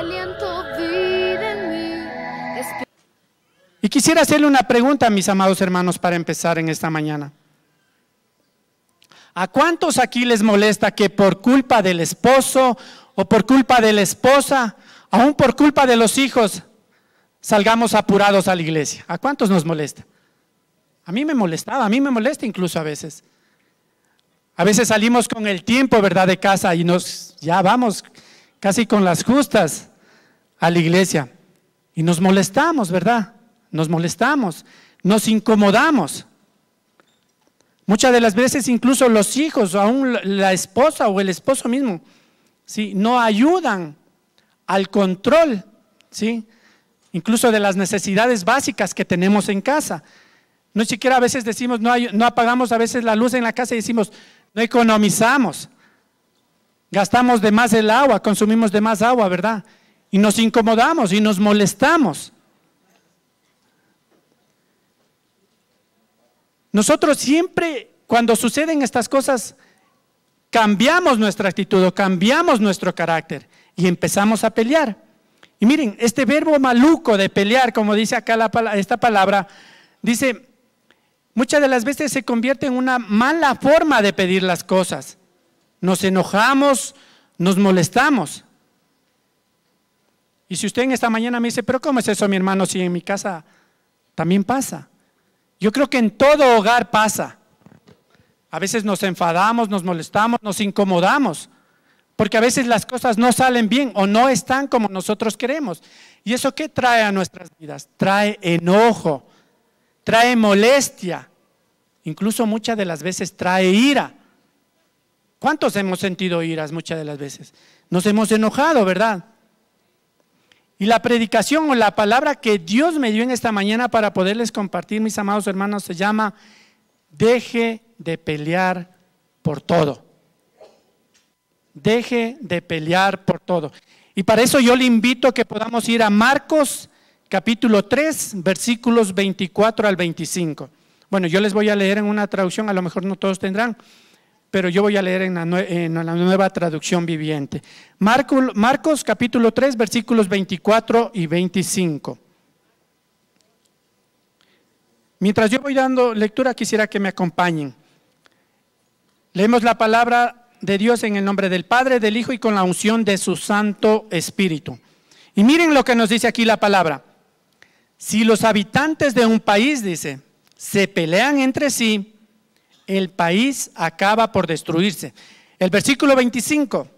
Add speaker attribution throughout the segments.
Speaker 1: aliento, vida en mí.
Speaker 2: Y quisiera hacerle una pregunta a mis amados hermanos para empezar en esta mañana. ¿A cuántos aquí les molesta que por culpa del esposo o por culpa de la esposa, aún por culpa de los hijos, salgamos apurados a la iglesia? ¿A cuántos nos molesta? A mí me molestaba, a mí me molesta incluso a veces. A veces salimos con el tiempo, ¿verdad?, de casa y ya vamos casi con las justas a la iglesia. Y nos molestamos, ¿verdad? Nos molestamos, nos incomodamos. Muchas de las veces incluso los hijos, o aún la esposa o el esposo mismo, ¿sí?, no ayudan al control, ¿sí?, incluso de las necesidades básicas que tenemos en casa. No siquiera a veces decimos, no apagamos a veces la luz en la casa y decimos, no economizamos, gastamos de más el agua, consumimos de más agua, ¿verdad? Y nos incomodamos y nos molestamos. Nosotros siempre, cuando suceden estas cosas, cambiamos nuestra actitud o cambiamos nuestro carácter y empezamos a pelear. Y miren, este verbo maluco de pelear, como dice acá esta palabra, dice, muchas de las veces se convierte en una mala forma de pedir las cosas. Nos enojamos, nos molestamos. Y si usted en esta mañana me dice, pero ¿cómo es eso, mi hermano? Si en mi casa también pasa. Yo creo que en todo hogar pasa. A veces nos enfadamos, nos molestamos, nos incomodamos, porque a veces las cosas no salen bien o no están como nosotros queremos. ¿Y eso qué trae a nuestras vidas? Trae enojo, trae molestia, incluso muchas de las veces trae ira. ¿Cuántos hemos sentido iras muchas de las veces? Nos hemos enojado, ¿verdad? Y la predicación o la palabra que Dios me dio en esta mañana para poderles compartir, mis amados hermanos, se llama: deje de pelear por todo. Deje de pelear por todo. Y para eso yo le invito a que podamos ir a Marcos capítulo 3, versículos 24 al 25. Bueno, yo les voy a leer en una traducción, a lo mejor no todos tendrán, pero yo voy a leer en la nueva traducción viviente. Marcos capítulo 3, versículos 24 y 25. Mientras yo voy dando lectura, quisiera que me acompañen. Leemos la palabra de Dios en el nombre del Padre, del Hijo y con la unción de su Santo Espíritu. Y miren lo que nos dice aquí la palabra. Si los habitantes de un país, dice, se pelean entre sí, el país acaba por destruirse. El versículo 25,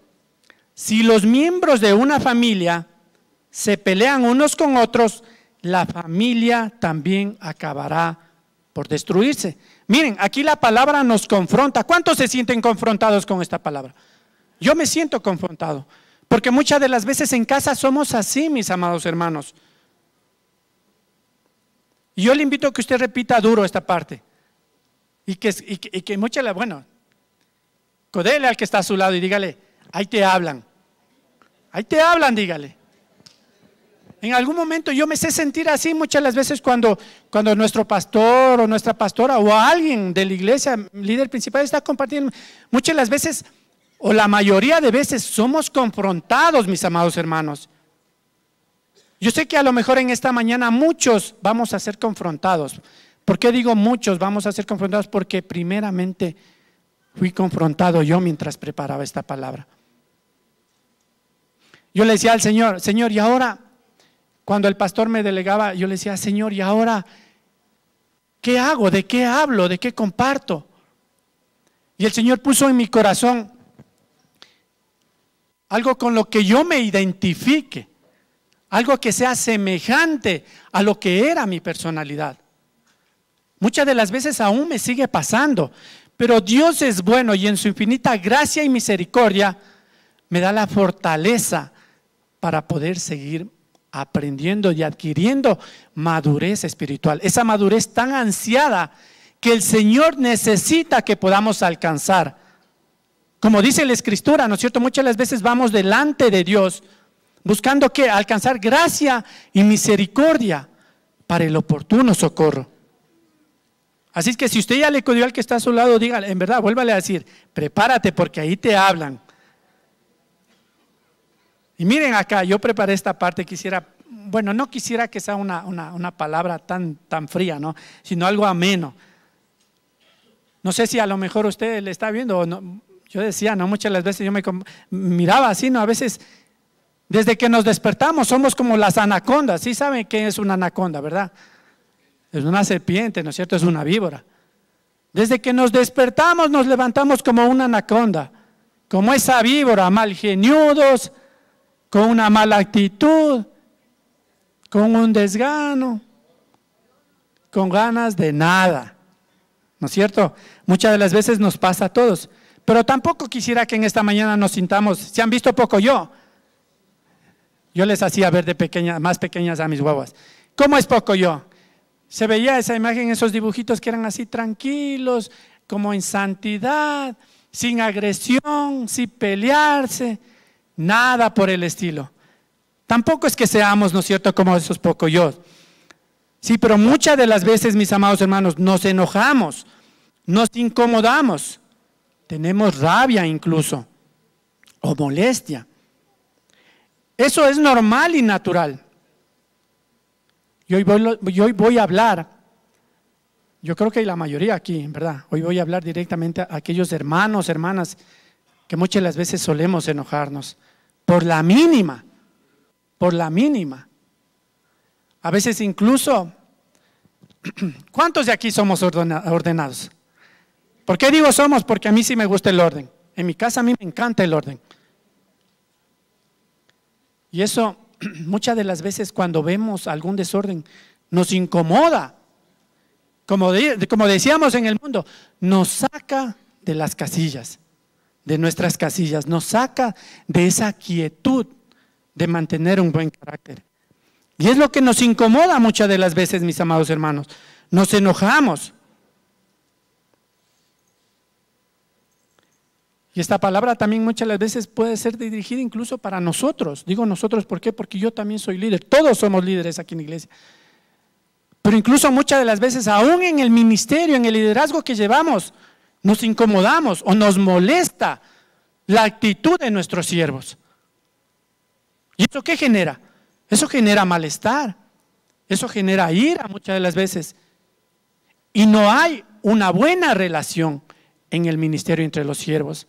Speaker 2: si los miembros de una familia se pelean unos con otros, la familia también acabará por destruirse. Miren, aquí la palabra nos confronta. ¿Cuántos se sienten confrontados con esta palabra? Yo me siento confrontado, porque muchas de las veces en casa somos así, mis amados hermanos. Y yo le invito a que usted repita duro esta parte. Y que muchas, bueno, codele al que está a su lado y dígale, ahí te hablan, dígale. En algún momento yo me sé sentir así muchas las veces cuando nuestro pastor o nuestra pastora o alguien de la iglesia, líder principal, está compartiendo. Muchas las veces, o la mayoría de veces, somos confrontados, mis amados hermanos. Yo sé que a lo mejor en esta mañana muchos vamos a ser confrontados. ¿Por qué digo muchos vamos a ser confrontados? Porque primeramente fui confrontado yo mientras preparaba esta palabra. Yo le decía al Señor, Señor, y ahora, cuando el pastor me delegaba, yo le decía, Señor, y ahora, ¿qué hago? ¿De qué hablo? ¿De qué comparto? Y el Señor puso en mi corazón algo con lo que yo me identifique, algo que sea semejante a lo que era mi personalidad. Muchas de las veces aún me sigue pasando, pero Dios es bueno y en su infinita gracia y misericordia me da la fortaleza para poder seguir aprendiendo y adquiriendo madurez espiritual. Esa madurez tan ansiada que el Señor necesita que podamos alcanzar. Como dice la Escritura, ¿no es cierto? Muchas de las veces vamos delante de Dios buscando ¿qué? Alcanzar gracia y misericordia para el oportuno socorro. Así es que si usted ya le codió al que está a su lado, dígale, en verdad, vuélvale a decir, prepárate porque ahí te hablan. Y miren acá, yo preparé esta parte, quisiera, bueno, no quisiera que sea una palabra tan fría, ¿no? Sino algo ameno. No sé si a lo mejor usted le está viendo o no. Yo decía, ¿no? Muchas de las veces yo me miraba así, ¿no? A veces, desde que nos despertamos, somos como las anacondas. ¿Sí saben qué es una anaconda, verdad? Es una serpiente, ¿no es cierto? Es una víbora. Desde que nos despertamos, nos levantamos como una anaconda, como esa víbora, malgeniudos, con una mala actitud, con un desgano, con ganas de nada, ¿no es cierto? Muchas de las veces nos pasa a todos, pero tampoco quisiera que en esta mañana nos sintamos, ¿se han visto poco yo? Yo les hacía ver de pequeña, más pequeñas a mis guaguas. ¿Cómo es poco yo? Se veía esa imagen, esos dibujitos que eran así tranquilos, como en santidad, sin agresión, sin pelearse, nada por el estilo. Tampoco es que seamos, ¿no es cierto?, como esos poco yo. Sí, pero muchas de las veces, mis amados hermanos, nos enojamos, nos incomodamos, tenemos rabia incluso, o molestia. Eso es normal y natural. Y hoy voy a hablar, yo creo que hay la mayoría aquí, ¿verdad? Hoy voy a hablar directamente a aquellos hermanos, hermanas, que muchas de las veces solemos enojarnos por la mínima, A veces incluso, ¿cuántos de aquí somos ordenados? ¿Por qué digo somos? Porque a mí sí me gusta el orden. En mi casa a mí me encanta el orden. Y eso, muchas de las veces cuando vemos algún desorden, nos incomoda. Como decíamos en el mundo, nos saca de las casillas, de nuestras casillas, nos saca de esa quietud de mantener un buen carácter. Y es lo que nos incomoda muchas de las veces, mis amados hermanos. Nos enojamos. Y esta palabra también muchas de las veces puede ser dirigida incluso para nosotros. Digo nosotros, ¿por qué? Porque yo también soy líder. Todos somos líderes aquí en la iglesia. Pero incluso muchas de las veces, aún en el ministerio, en el liderazgo que llevamos, nos incomodamos o nos molesta la actitud de nuestros siervos. ¿Y eso qué genera? Eso genera malestar, eso genera ira muchas de las veces. Y no hay una buena relación en el ministerio entre los siervos,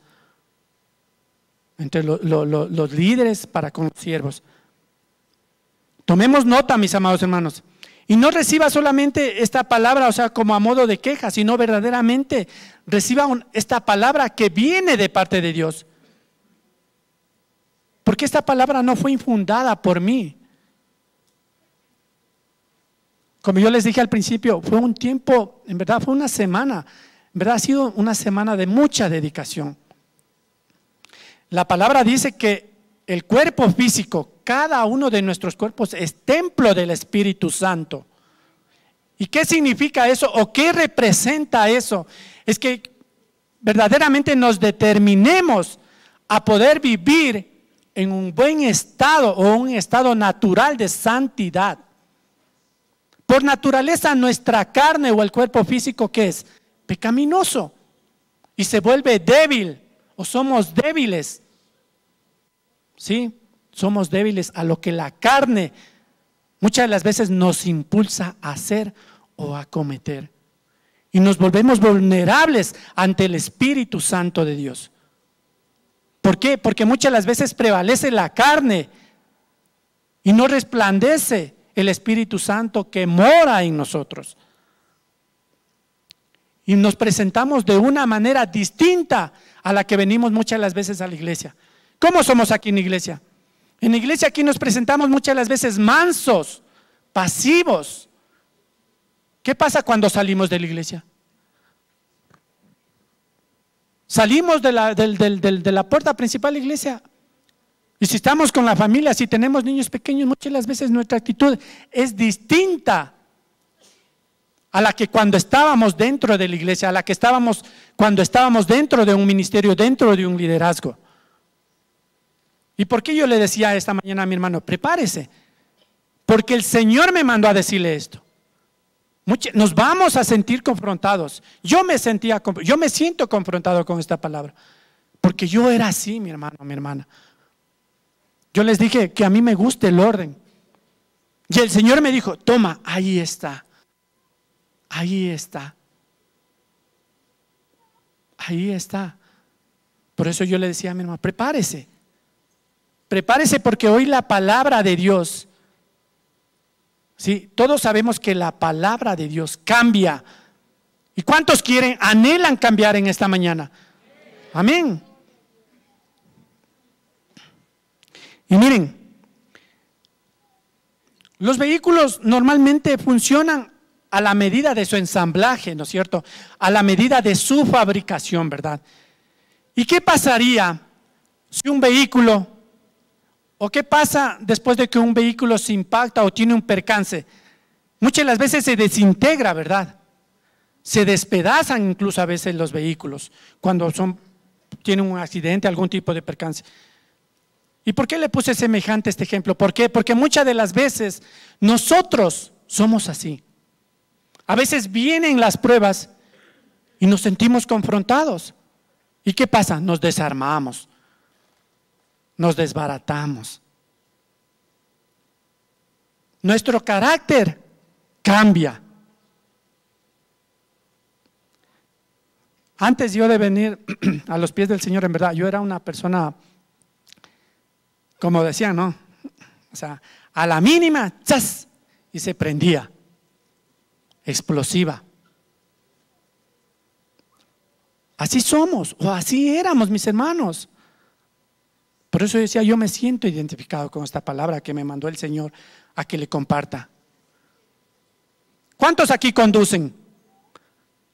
Speaker 2: entre los líderes para con los siervos. Tomemos nota, mis amados hermanos, y no reciba solamente esta palabra, o sea, como a modo de queja, sino verdaderamente reciba esta palabra que viene de parte de Dios. Porque esta palabra no fue infundada por mí. Como yo les dije al principio, fue un tiempo, en verdad fue una semana, en verdad ha sido una semana de mucha dedicación. La palabra dice que el cuerpo físico, cada uno de nuestros cuerpos es templo del Espíritu Santo. ¿Y qué significa eso o qué representa eso? Es que verdaderamente nos determinemos a poder vivir en un buen estado o un estado natural de santidad. Por naturaleza nuestra carne o el cuerpo físico, ¿qué es? Pecaminoso y se vuelve débil o somos débiles. ¿Sí? Somos débiles a lo que la carne muchas de las veces nos impulsa a hacer o a cometer. Y nos volvemos vulnerables ante el Espíritu Santo de Dios. ¿Por qué? Porque muchas de las veces prevalece la carne y no resplandece el Espíritu Santo que mora en nosotros. Y nos presentamos de una manera distinta a la que venimos muchas de las veces a la iglesia. ¿Cómo somos aquí en la iglesia? En la iglesia aquí nos presentamos muchas de las veces mansos, pasivos. ¿Qué pasa cuando salimos de la iglesia? Salimos de la puerta principal de la iglesia. Y si estamos con la familia, si tenemos niños pequeños, muchas de las veces nuestra actitud es distinta a la que cuando estábamos dentro de la iglesia, a la que estábamos cuando estábamos dentro de un ministerio, dentro de un liderazgo. ¿Y por qué yo le decía esta mañana a mi hermano? Prepárese, porque el Señor me mandó a decirle esto. Nos vamos a sentir confrontados. Yo me siento confrontado con esta palabra, porque yo era así, mi hermano, mi hermana. Yo les dije que a mí me gusta el orden. Y el Señor me dijo, toma, ahí está. Ahí está. Ahí está. Por eso yo le decía a mi hermano, prepárese. Prepárese porque hoy la palabra de Dios, sí, todos sabemos que la palabra de Dios cambia. ¿Y cuántos quieren, anhelan cambiar en esta mañana? Amén. Y miren, los vehículos normalmente funcionan a la medida de su ensamblaje, ¿no es cierto? A la medida de su fabricación, ¿verdad? ¿Y qué pasaría si un vehículo, o qué pasa después de que un vehículo se impacta o tiene un percance? Muchas de las veces se desintegra, ¿verdad? Se despedazan incluso a veces los vehículos cuando tienen un accidente, algún tipo de percance. ¿Y por qué le puse semejante este ejemplo? ¿Por qué? Porque muchas de las veces nosotros somos así. A veces vienen las pruebas y nos sentimos confrontados. ¿Y qué pasa? Nos desarmamos, nos desbaratamos. Nuestro carácter cambia. Antes yo de venir a los pies del Señor, en verdad, yo era una persona, como decían, ¿no? O sea, a la mínima, ¡zas! Y se prendía. Explosiva. Así somos, o así éramos, mis hermanos. Por eso decía, yo me siento identificado con esta palabra que me mandó el Señor a que le comparta. ¿Cuántos aquí conducen?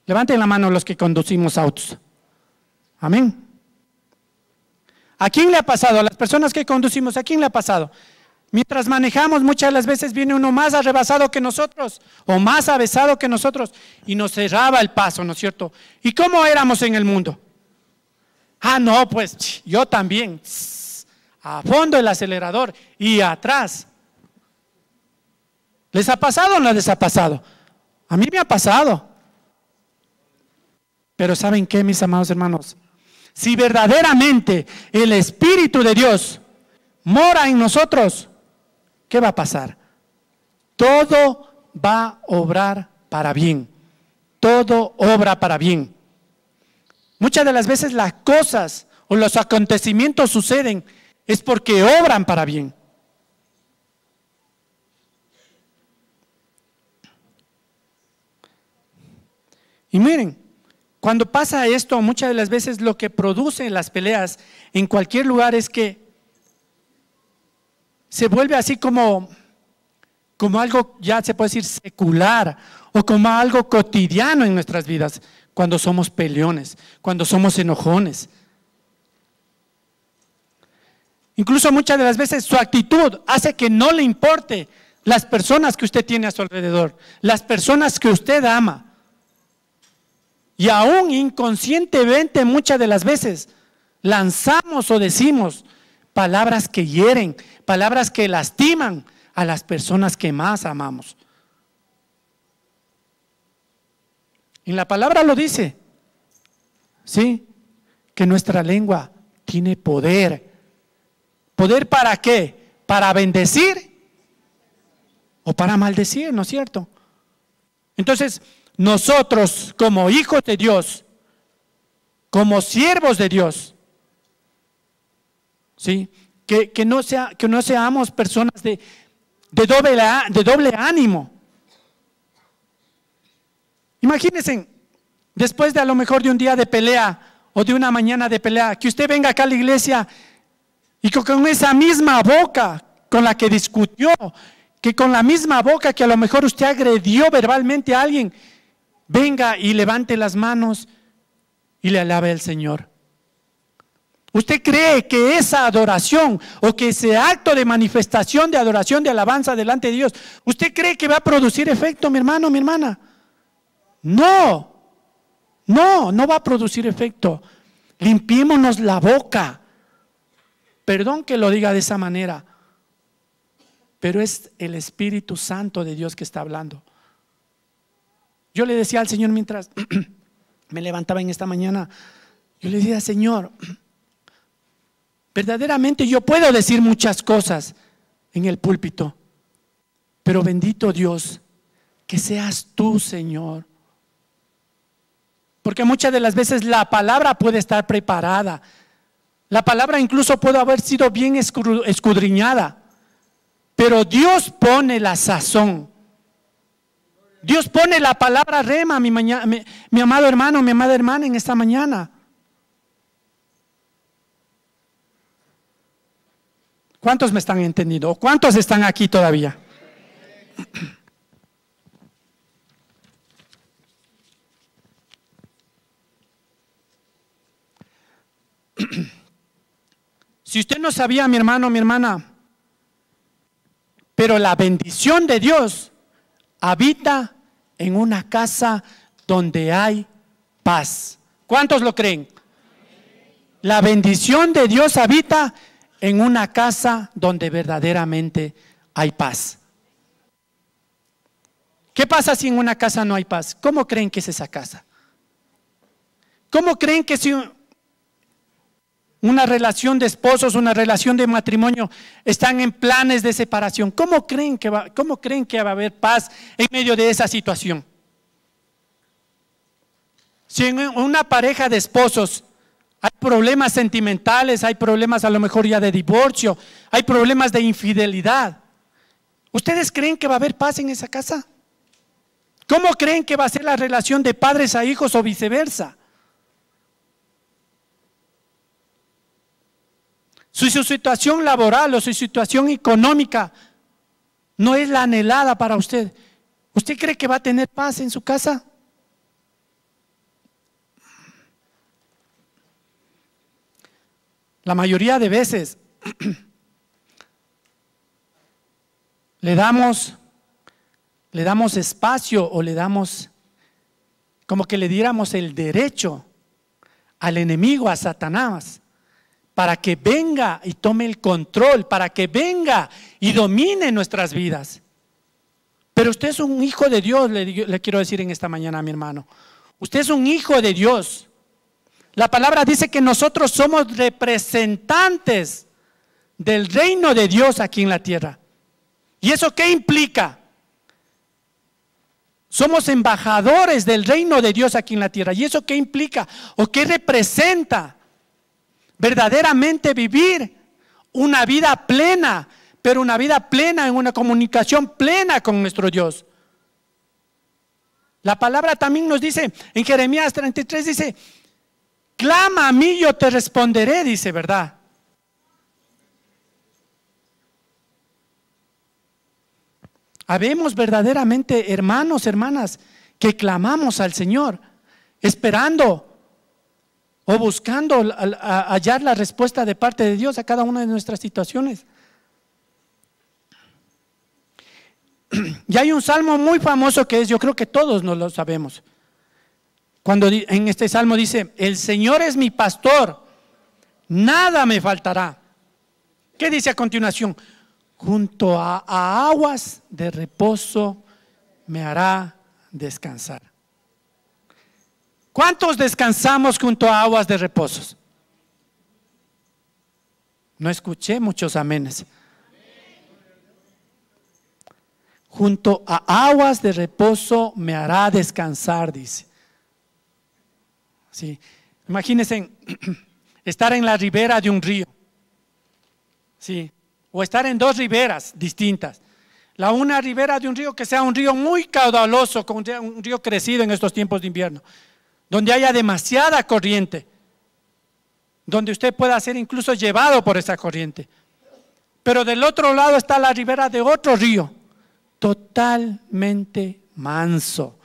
Speaker 2: Levanten la mano los que conducimos autos. Amén. ¿A quién le ha pasado? A las personas que conducimos, ¿a quién le ha pasado? Mientras manejamos, muchas de las veces viene uno más arrebasado que nosotros o más avesado que nosotros y nos cerraba el paso, ¿no es cierto? ¿Y cómo éramos en el mundo? Ah, no, pues yo también. A fondo el acelerador y atrás. ¿Les ha pasado o no les ha pasado? A mí me ha pasado. Pero ¿saben qué, mis amados hermanos? Si verdaderamente el Espíritu de Dios mora en nosotros, ¿qué va a pasar? Todo va a obrar para bien. Todo obra para bien. Muchas de las veces las cosas o los acontecimientos suceden es porque obran para bien. Y miren, cuando pasa esto, muchas de las veces lo que producen las peleas en cualquier lugar es que se vuelve así como algo, ya se puede decir, secular o como algo cotidiano en nuestras vidas cuando somos peleones, cuando somos enojones. Incluso muchas de las veces su actitud hace que no le importe las personas que usted tiene a su alrededor, las personas que usted ama. Y aún inconscientemente muchas de las veces lanzamos o decimos palabras que hieren, palabras que lastiman a las personas que más amamos. En la palabra lo dice, ¿sí? Que nuestra lengua tiene poder. ¿Poder para qué? ¿Para bendecir o para maldecir? ¿No es cierto? Entonces, nosotros como hijos de Dios, como siervos de Dios, ¿sí? Que no seamos personas de doble ánimo. Imagínense, después de a lo mejor de un día de pelea o de una mañana de pelea, que usted venga acá a la iglesia y con esa misma boca con la que discutió, que con la misma boca que a lo mejor usted agredió verbalmente a alguien, venga y levante las manos y le alabe al Señor. ¿Usted cree que esa adoración o que ese acto de manifestación de adoración, de alabanza delante de Dios, usted cree que va a producir efecto, mi hermano, mi hermana? No, no va a producir efecto. Limpiémonos la boca. Perdón que lo diga de esa manera, pero es el Espíritu Santo de Dios que está hablando. Yo le decía al Señor mientras me levantaba en esta mañana, yo le decía, Señor, Verdaderamente yo puedo decir muchas cosas en el púlpito, pero bendito Dios, que seas tú, Señor. Porque muchas de las veces la palabra puede estar preparada. La palabra incluso puede haber sido bien escudriñada. Pero Dios pone la sazón. Dios pone la palabra rema, mi amado hermano, mi amada hermana, en esta mañana. ¿Cuántos me están entendiendo? ¿O cuántos están aquí todavía? Si usted no sabía, mi hermano, mi hermana, pero la bendición de Dios habita en una casa donde hay paz. ¿Cuántos lo creen? La bendición de Dios habita en una casa donde verdaderamente hay paz. ¿Qué pasa si en una casa no hay paz? ¿Cómo creen que es esa casa? ¿Cómo creen que si una relación de esposos, una relación de matrimonio están en planes de separación? ¿Cómo creen que va a haber paz en medio de esa situación? Si en una pareja de esposos hay problemas sentimentales, hay problemas a lo mejor ya de divorcio, hay problemas de infidelidad, ¿ustedes creen que va a haber paz en esa casa? ¿Cómo creen que va a ser la relación de padres a hijos o viceversa? Si su situación laboral o su situación económica no es la anhelada para usted, ¿usted cree que va a tener paz en su casa? La mayoría de veces le damos espacio o le damos como que le diéramos el derecho al enemigo, a Satanás, para que venga y tome el control, para que venga y domine nuestras vidas. Pero usted es un hijo de Dios, le quiero decir en esta mañana, mi hermano. Usted es un hijo de Dios. La palabra dice que nosotros somos representantes del reino de Dios aquí en la tierra. ¿Y eso qué implica? Somos embajadores del reino de Dios aquí en la tierra. ¿Y eso qué implica? ¿O qué representa? Verdaderamente vivir una vida plena, pero una vida plena en una comunicación plena con nuestro Dios. La palabra también nos dice, en Jeremías 33 dice, clama a mí, yo te responderé, dice, ¿verdad? Habemos verdaderamente hermanos, hermanas, que clamamos al Señor, esperando o buscando hallar la respuesta de parte de Dios a cada una de nuestras situaciones. Y hay un salmo muy famoso que es, yo creo que todos nos lo sabemos. Cuando en este salmo dice, el Señor es mi pastor, nada me faltará. ¿Qué dice a continuación? Junto a aguas de reposo me hará descansar. ¿Cuántos descansamos junto a aguas de reposo? No escuché muchos amenes. Junto a aguas de reposo me hará descansar, dice. Sí. Imagínense estar en la ribera de un río. Sí. O estar en dos riberas distintas. La una ribera de un río que sea un río muy caudaloso, un río crecido en estos tiempos de invierno, donde haya demasiada corriente, donde usted pueda ser incluso llevado por esa corriente. Pero del otro lado está la ribera de otro río, totalmente manso,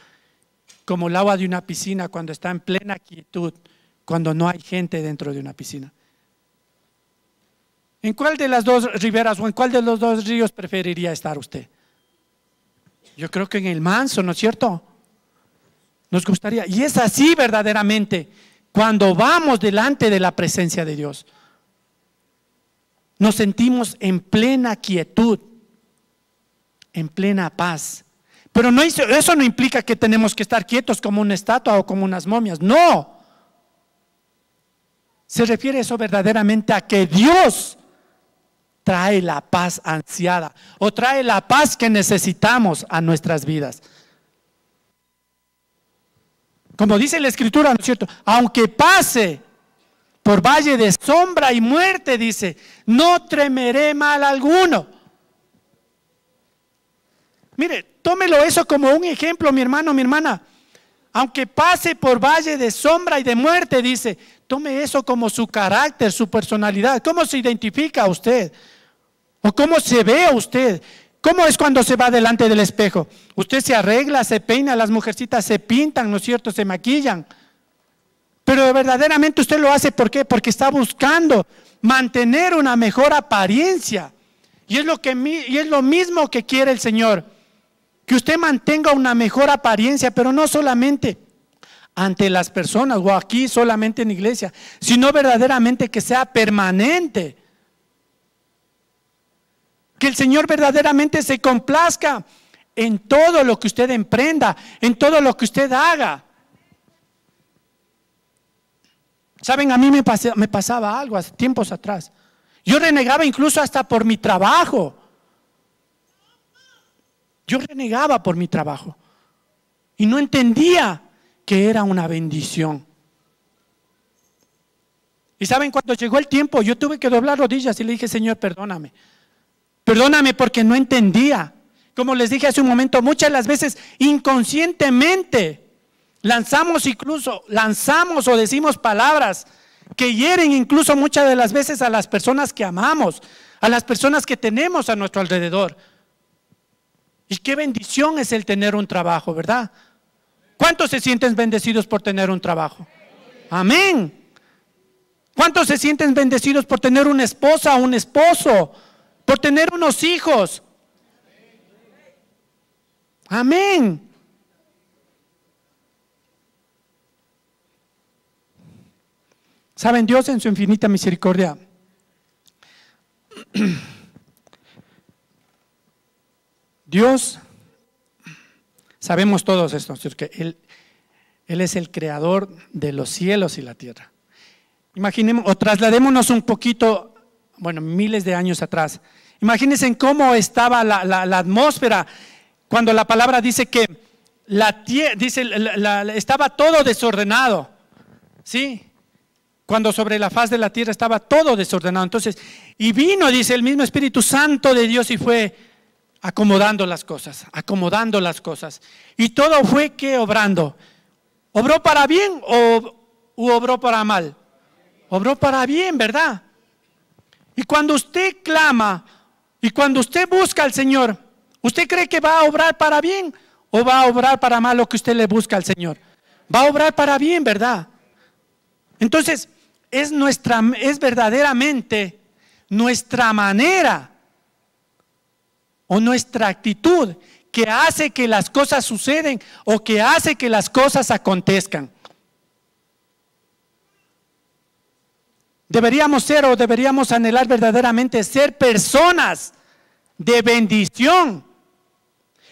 Speaker 2: como el agua de una piscina cuando está en plena quietud, cuando no hay gente dentro de una piscina. ¿En cuál de las dos riberas o en cuál de los dos ríos preferiría estar usted? Yo creo que en el manso, ¿no es cierto? Nos gustaría, y es así verdaderamente, cuando vamos delante de la presencia de Dios. Nos sentimos en plena quietud, en plena paz. Pero no, eso no implica que tenemos que estar quietos como una estatua o como unas momias, no. Se refiere eso verdaderamente a que Dios trae la paz ansiada o trae la paz que necesitamos a nuestras vidas. Como dice la Escritura, ¿no es cierto? Aunque pase por valle de sombra y muerte, dice, no temeré mal alguno. Mire, tómelo eso como un ejemplo, mi hermano, mi hermana. Aunque pase por valle de sombra y de muerte, dice, tome eso como su carácter, su personalidad. ¿Cómo se identifica usted? ¿O cómo se ve usted? ¿Cómo es cuando se va delante del espejo? Usted se arregla, se peina, las mujercitas se pintan, ¿no es cierto? Se maquillan. Pero verdaderamente usted lo hace, ¿por qué? Porque está buscando mantener una mejor apariencia. Y es lo mismo que quiere el Señor. Que usted mantenga una mejor apariencia, pero no solamente ante las personas o aquí solamente en iglesia, sino verdaderamente que sea permanente. Que el Señor verdaderamente se complazca en todo lo que usted emprenda, en todo lo que usted haga. Saben, a mí me pasaba algo hace tiempos atrás. Yo renegaba incluso hasta por mi trabajo. Yo renegaba por mi trabajo y no entendía que era una bendición. Y saben, cuando llegó el tiempo, yo tuve que doblar rodillas y le dije, Señor, perdóname. Perdóname porque no entendía. Como les dije hace un momento, muchas de las veces inconscientemente lanzamos o decimos palabras que hieren incluso muchas de las veces a las personas que amamos, a las personas que tenemos a nuestro alrededor. Y qué bendición es el tener un trabajo, ¿verdad? ¿Cuántos se sienten bendecidos por tener un trabajo? Amén. ¿Cuántos se sienten bendecidos por tener una esposa o un esposo? Por tener unos hijos. Amén. ¿Saben? Dios en su infinita misericordia Dios, sabemos todos esto, que Él es el creador de los cielos y la tierra. Imaginemos, o trasladémonos un poquito, bueno, miles de años atrás. Imagínense cómo estaba la atmósfera cuando la palabra dice que estaba todo desordenado, ¿sí? Cuando sobre la faz de la tierra estaba todo desordenado. Entonces, y vino, dice el mismo Espíritu Santo de Dios y fue acomodando las cosas. Y todo fue que obrando. ¿Obró para bien o obró para mal? Obró para bien, ¿verdad? Y cuando usted clama y cuando usted busca al Señor, ¿usted cree que va a obrar para bien o va a obrar para mal lo que usted le busca al Señor? Va a obrar para bien, ¿verdad? Entonces, es verdaderamente nuestra manera o nuestra actitud que hace que las cosas suceden o que hace que las cosas acontezcan. Deberíamos ser o deberíamos anhelar verdaderamente ser personas de bendición.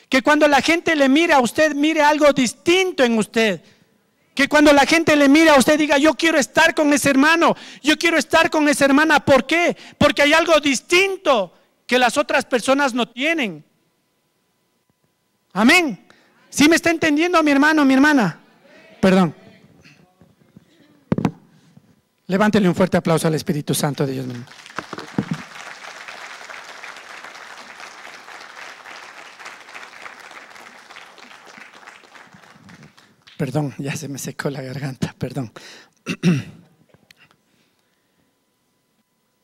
Speaker 2: Que cuando la gente le mire a usted, mire algo distinto en usted. Que cuando la gente le mire a usted diga, yo quiero estar con ese hermano, yo quiero estar con esa hermana. ¿Por qué? Porque hay algo distinto que las otras personas no tienen. Amén. ¿Sí me está entendiendo mi hermano, mi hermana? Perdón. Levántele un fuerte aplauso al Espíritu Santo de Dios mismo. Perdón, ya se me secó la garganta, perdón.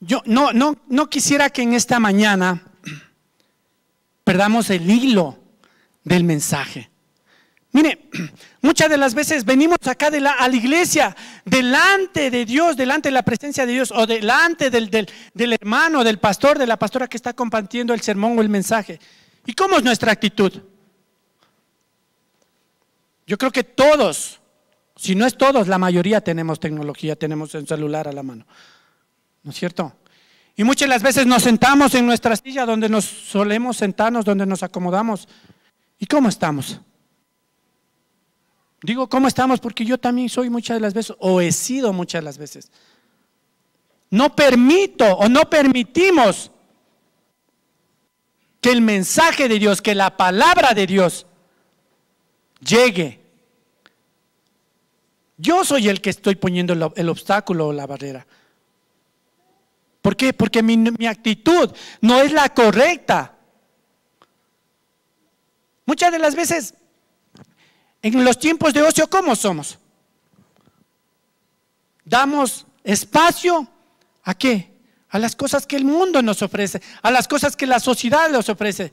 Speaker 2: Yo no quisiera que en esta mañana perdamos el hilo del mensaje. Mire, muchas de las veces venimos acá a la iglesia, delante de Dios, delante de la presencia de Dios, o delante del hermano, del pastor, de la pastora que está compartiendo el sermón o el mensaje. ¿Y cómo es nuestra actitud? Yo creo que todos, si no es todos, la mayoría tenemos tecnología, tenemos un celular a la mano, ¿no es cierto? Y muchas de las veces nos sentamos en nuestra silla donde nos solemos sentarnos, donde nos acomodamos. ¿Y cómo estamos? Digo, ¿cómo estamos? Porque yo también soy muchas de las veces, o he sido muchas de las veces, no permito o no permitimos que el mensaje de Dios, que la palabra de Dios llegue. Yo soy el que estoy poniendo el obstáculo o la barrera. ¿Por qué? Porque mi actitud no es la correcta. Muchas de las veces, en los tiempos de ocio, ¿cómo somos? Damos espacio ¿a qué? A las cosas que el mundo nos ofrece, a las cosas que la sociedad nos ofrece.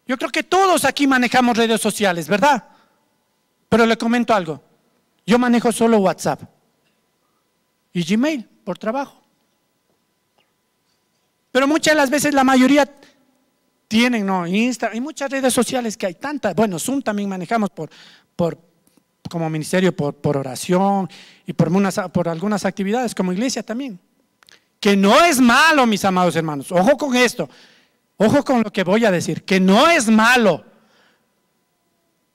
Speaker 2: Yo creo que todos aquí manejamos redes sociales, ¿verdad? Pero le comento algo. Yo manejo solo WhatsApp y Gmail por trabajo. Pero muchas de las veces la mayoría tienen, Instagram, y muchas redes sociales que hay tantas. Bueno, Zoom también manejamos como ministerio por oración y por algunas actividades como iglesia también. Que no es malo, mis amados hermanos. Ojo con esto. Ojo con lo que voy a decir. Que no es malo.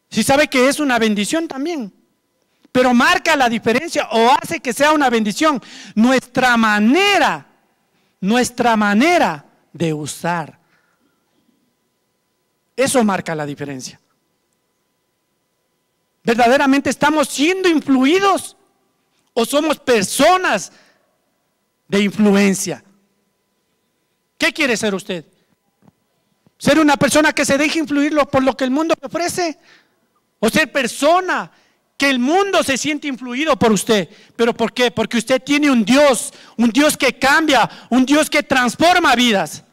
Speaker 2: Si sabe que es una bendición también. Pero marca la diferencia o hace que sea una bendición. Nuestra manera de usar. Eso marca la diferencia. ¿Verdaderamente estamos siendo influidos o somos personas de influencia? ¿Qué quiere ser usted? ¿Ser una persona que se deje influir por lo que el mundo le ofrece? ¿O ser persona que el mundo se siente influido por usted? ¿Pero por qué? Porque usted tiene un Dios que cambia, un Dios que transforma vidas.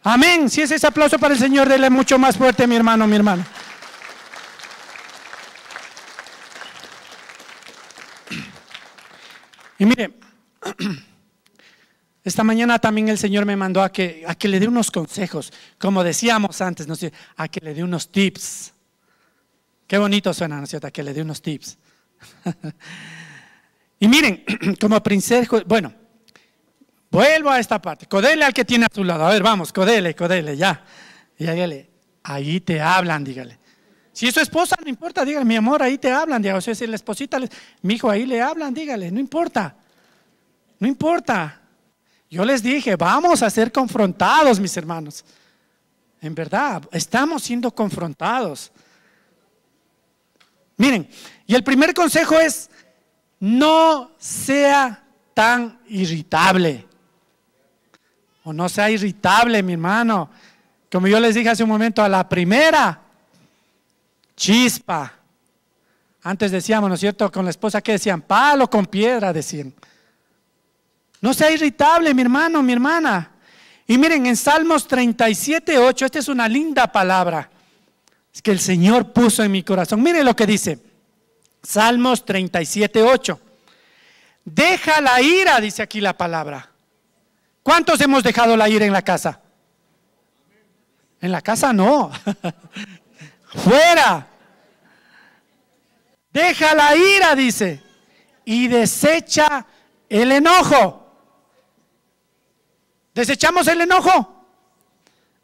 Speaker 2: Amén. Si es ese aplauso para el Señor, dele mucho más fuerte, mi hermano, mi hermana. Y mire, esta mañana también el Señor me mandó a que le dé unos consejos, como decíamos antes, ¿no? A que le dé unos tips. Qué bonito suena, ¿no es cierto? A que le dé unos tips. Y miren, como princesa, bueno, vuelvo a esta parte. Codele al que tiene a su lado. A ver, vamos, codele, ya. Y dígale, ahí te hablan, dígale. Si es su esposa, no importa, dígale, mi amor, ahí te hablan, dígale. O sea, si la esposita, mi hijo, ahí le hablan, dígale, no importa. No importa. Yo les dije, vamos a ser confrontados, mis hermanos. En verdad, estamos siendo confrontados. Miren, y el primer consejo es, no sea tan irritable. O no sea irritable, mi hermano. Como yo les dije hace un momento, a la primera chispa. Antes decíamos, ¿no es cierto? Con la esposa, ¿qué decían? Palo con piedra, decían. No sea irritable, mi hermano, mi hermana. Y miren, en Salmos 37:8, esta es una linda palabra que el Señor puso en mi corazón. Miren lo que dice. Salmos 37:8. Deja la ira, dice aquí la palabra. ¿Cuántos hemos dejado la ira en la casa? En la casa no. Fuera. Deja la ira, dice, y desecha el enojo. ¿Desechamos el enojo?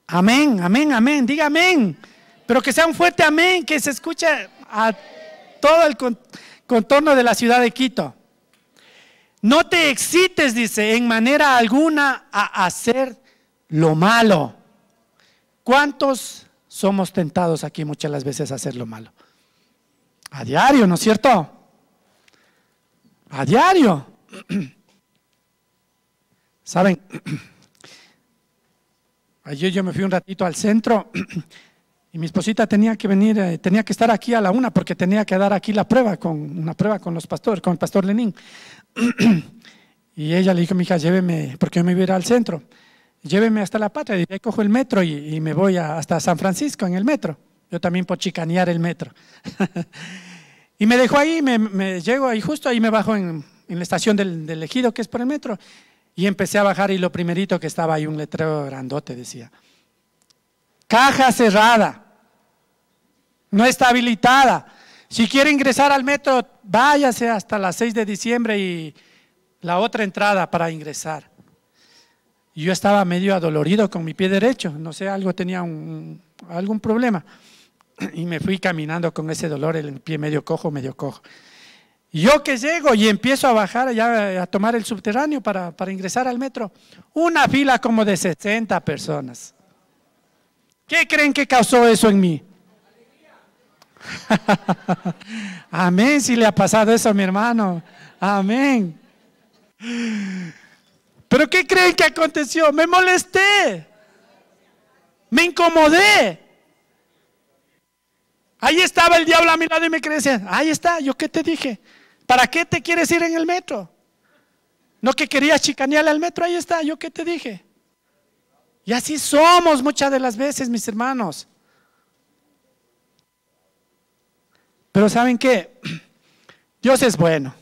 Speaker 2: Amén, amén, amén. Diga amén. Pero que sea un fuerte amén, que se escuche a todo el contorno de la ciudad de Quito. No te excites, dice, en manera alguna a hacer lo malo. ¿Cuántos somos tentados aquí muchas las veces a hacer lo malo? A diario, ¿no es cierto? A diario. ¿Saben? Ayer yo me fui un ratito al centro y mi esposita tenía que venir, tenía que estar aquí a la 1 porque tenía que dar aquí una prueba con los pastores, con el pastor Lenín. Y ella le dijo, mija, lléveme, porque yo me voy a ir al centro, lléveme hasta La Patria, y ahí cojo el metro y me voy hasta San Francisco en el metro. Yo también por chicanear el metro. Y me dejó ahí, me llego ahí, justo ahí me bajo en la estación del Ejido, que es por el metro, y empecé a bajar y lo primerito que estaba ahí un letrero grandote, decía, caja cerrada, no está habilitada. Si quiere ingresar al metro, váyase hasta las 6 de diciembre y la otra entrada para ingresar. Y yo estaba medio adolorido con mi pie derecho, no sé, algo tenía algún problema. Y me fui caminando con ese dolor, el pie medio cojo. Yo que llego y empiezo a bajar ya a tomar el subterráneo para ingresar al metro. Una fila como de 60 personas. ¿Qué creen que causó eso en mí? Amén, si le ha pasado eso a mi hermano. Amén. ¿Pero qué creen que aconteció? Me molesté. Me incomodé. Ahí estaba el diablo a mi lado y me decía, ahí está, ¿yo qué te dije? ¿Para qué te quieres ir en el metro? ¿No que querías chicanearle al metro? Ahí está, ¿yo qué te dije? Y así somos muchas de las veces, mis hermanos. Pero ¿saben qué? Dios es bueno.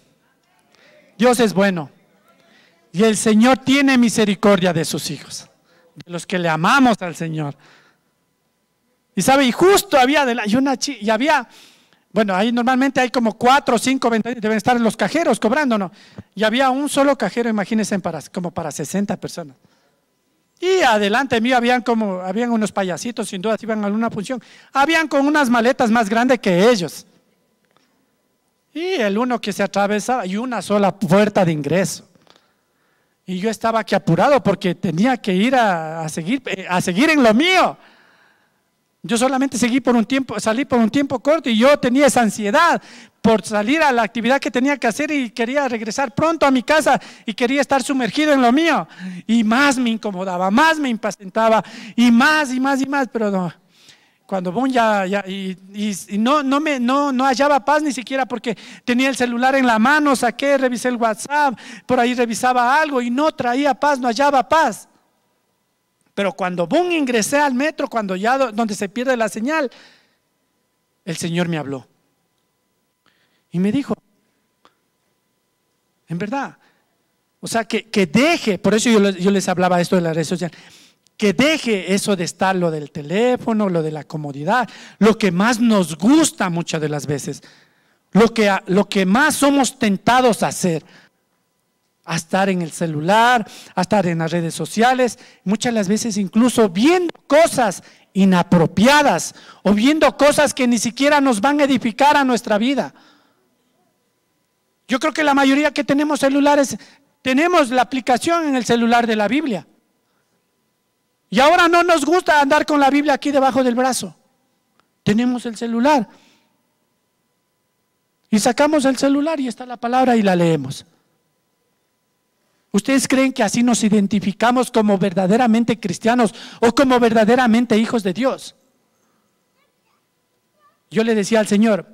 Speaker 2: Dios es bueno. Y el Señor tiene misericordia de sus hijos, de los que le amamos al Señor. Y sabe, y justo había y había, bueno, ahí normalmente hay como 4 o 5 deben estar en los cajeros cobrando, ¿no? Y había un solo cajero, imagínense, como para 60 personas. Y adelante mío habían unos payasitos, sin duda, iban a alguna función. Habían con unas maletas más grandes que ellos. Y el uno que se atravesaba, y una sola puerta de ingreso. Y yo estaba aquí apurado porque tenía que ir a seguir en lo mío. Yo solamente salí por un tiempo corto y yo tenía esa ansiedad por salir a la actividad que tenía que hacer y quería regresar pronto a mi casa y quería estar sumergido en lo mío. Y más me incomodaba, más me impacientaba y más, pero no. Cuando no hallaba paz ni siquiera porque tenía el celular en la mano, revisé el WhatsApp, por ahí revisaba algo y no traía paz, no hallaba paz. Pero cuando ingresé al metro, cuando ya donde se pierde la señal, el Señor me habló y me dijo, en verdad, o sea, que deje, por eso yo les hablaba esto de la red social, que deje eso de estar lo del teléfono, lo de la comodidad, lo que más nos gusta muchas de las veces, lo que más somos tentados a hacer, a estar en el celular, a estar en las redes sociales, muchas de las veces incluso viendo cosas inapropiadas o viendo cosas que ni siquiera nos van a edificar a nuestra vida. Yo creo que la mayoría que tenemos celulares, tenemos la aplicación en el celular de la Biblia. Y ahora no nos gusta andar con la Biblia aquí debajo del brazo. Tenemos el celular. Y sacamos el celular y está la palabra y la leemos. ¿Ustedes creen que así nos identificamos como verdaderamente cristianos o como verdaderamente hijos de Dios? Yo le decía al Señor,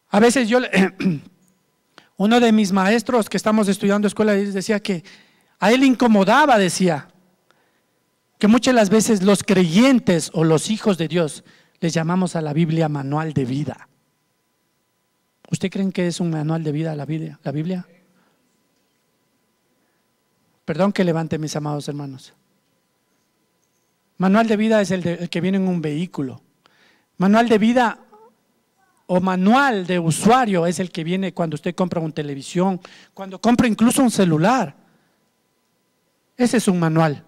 Speaker 2: a veces uno de mis maestros que estamos estudiando escuela decía que a él incomodaba, decía, que muchas de las veces los creyentes o los hijos de Dios les llamamos a la Biblia manual de vida. ¿Usted creen que es un manual de vida la Biblia? Perdón que levante, mis amados hermanos. Manual de vida es el que viene en un vehículo. Manual de vida o manual de usuario es el que viene cuando usted compra una televisión, cuando compra incluso un celular. Ese es un manual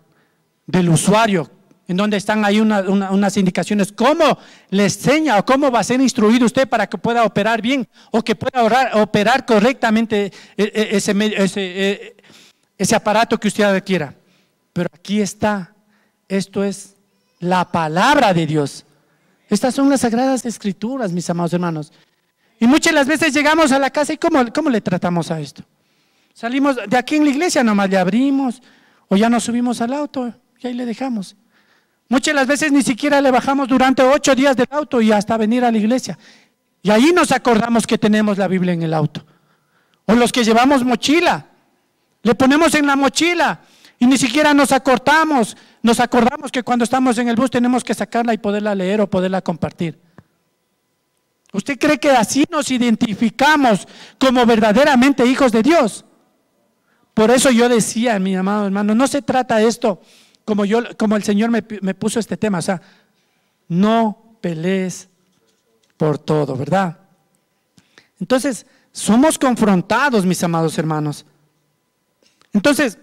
Speaker 2: del usuario, en donde están ahí unas indicaciones, cómo le enseña o cómo va a ser instruido usted para que pueda operar bien o que pueda operar correctamente ese aparato que usted adquiera. Pero aquí está, esto es la palabra de Dios. Estas son las sagradas escrituras, mis amados hermanos. Y muchas de las veces llegamos a la casa y ¿cómo le tratamos a esto? Salimos de aquí en la iglesia, nomás le abrimos o ya nos subimos al auto y ahí le dejamos. Muchas de las veces ni siquiera le bajamos durante 8 días del auto y hasta venir a la iglesia. Y ahí nos acordamos que tenemos la Biblia en el auto. O los que llevamos mochila, le ponemos en la mochila y ni siquiera nos acordamos que cuando estamos en el bus tenemos que sacarla y poderla leer o poderla compartir. ¿Usted cree que así nos identificamos como verdaderamente hijos de Dios? Por eso yo decía, mi amado hermano, no se trata de esto como el Señor me puso este tema, o sea, no pelees por todo, ¿verdad? Entonces, somos confrontados, mis amados hermanos. Entonces,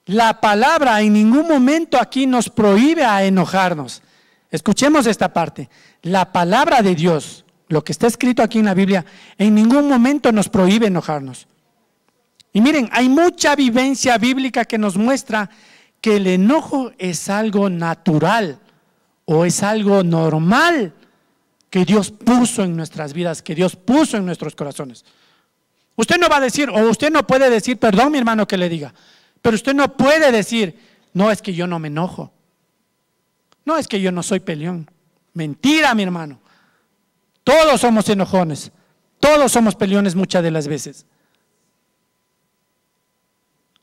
Speaker 2: la palabra en ningún momento aquí nos prohíbe a enojarnos. Escuchemos esta parte. La palabra de Dios, lo que está escrito aquí en la Biblia, en ningún momento nos prohíbe enojarnos. Y miren, hay mucha vivencia bíblica que nos muestra que el enojo es algo natural o es algo normal que Dios puso en nuestras vidas, que Dios puso en nuestros corazones. Usted no va a decir, o usted no puede decir, perdón mi hermano que le diga, pero usted no puede decir, no, es que yo no me enojo. No, es que yo no soy peleón. Mentira, mi hermano. Todos somos enojones, todos somos peleones muchas de las veces.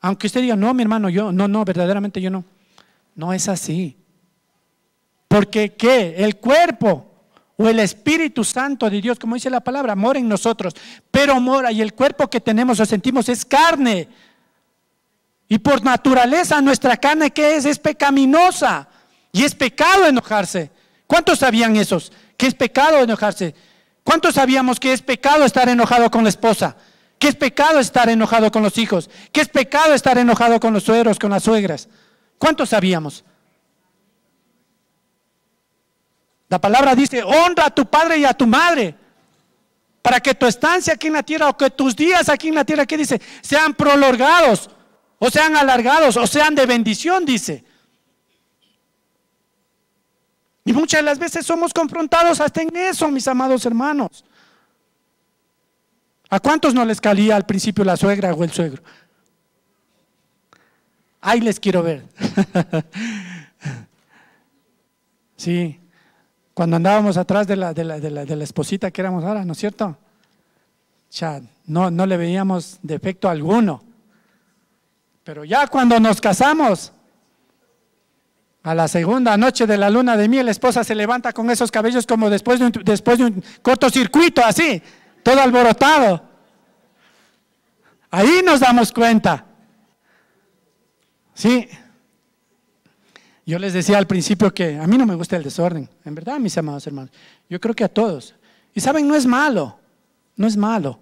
Speaker 2: Aunque usted diga, no, mi hermano, yo, no, verdaderamente yo no. No es así. Porque ¿qué? El cuerpo o el Espíritu Santo de Dios, como dice la palabra, mora en nosotros, pero mora, y el cuerpo que tenemos o sentimos es carne. Y por naturaleza nuestra carne, ¿qué es? Es pecaminosa. Y es pecado enojarse. ¿Cuántos sabían esos? Que es pecado enojarse. ¿Cuántos sabíamos que es pecado estar enojado con la esposa? Que es pecado estar enojado con los hijos, que es pecado estar enojado con los suegros, con las suegras. ¿Cuántos sabíamos? La palabra dice, honra a tu padre y a tu madre, para que tu estancia aquí en la tierra, o que tus días aquí en la tierra, ¿qué dice? Sean prolongados, o sean alargados, o sean de bendición, dice. Y muchas de las veces somos confrontados hasta en eso, mis amados hermanos. ¿A cuántos no les caía al principio la suegra o el suegro? Ahí les quiero ver. Sí, cuando andábamos atrás de la esposita que éramos ahora, ¿no es cierto? Ya, no le veíamos defecto alguno. Pero ya cuando nos casamos, a la segunda noche de la luna de miel, la esposa se levanta con esos cabellos como después de un cortocircuito, así, todo alborotado. Ahí nos damos cuenta. Sí. Yo les decía al principio que a mí no me gusta el desorden, en verdad, mis amados hermanos. Yo creo que a todos. Y saben, no es malo, no es malo.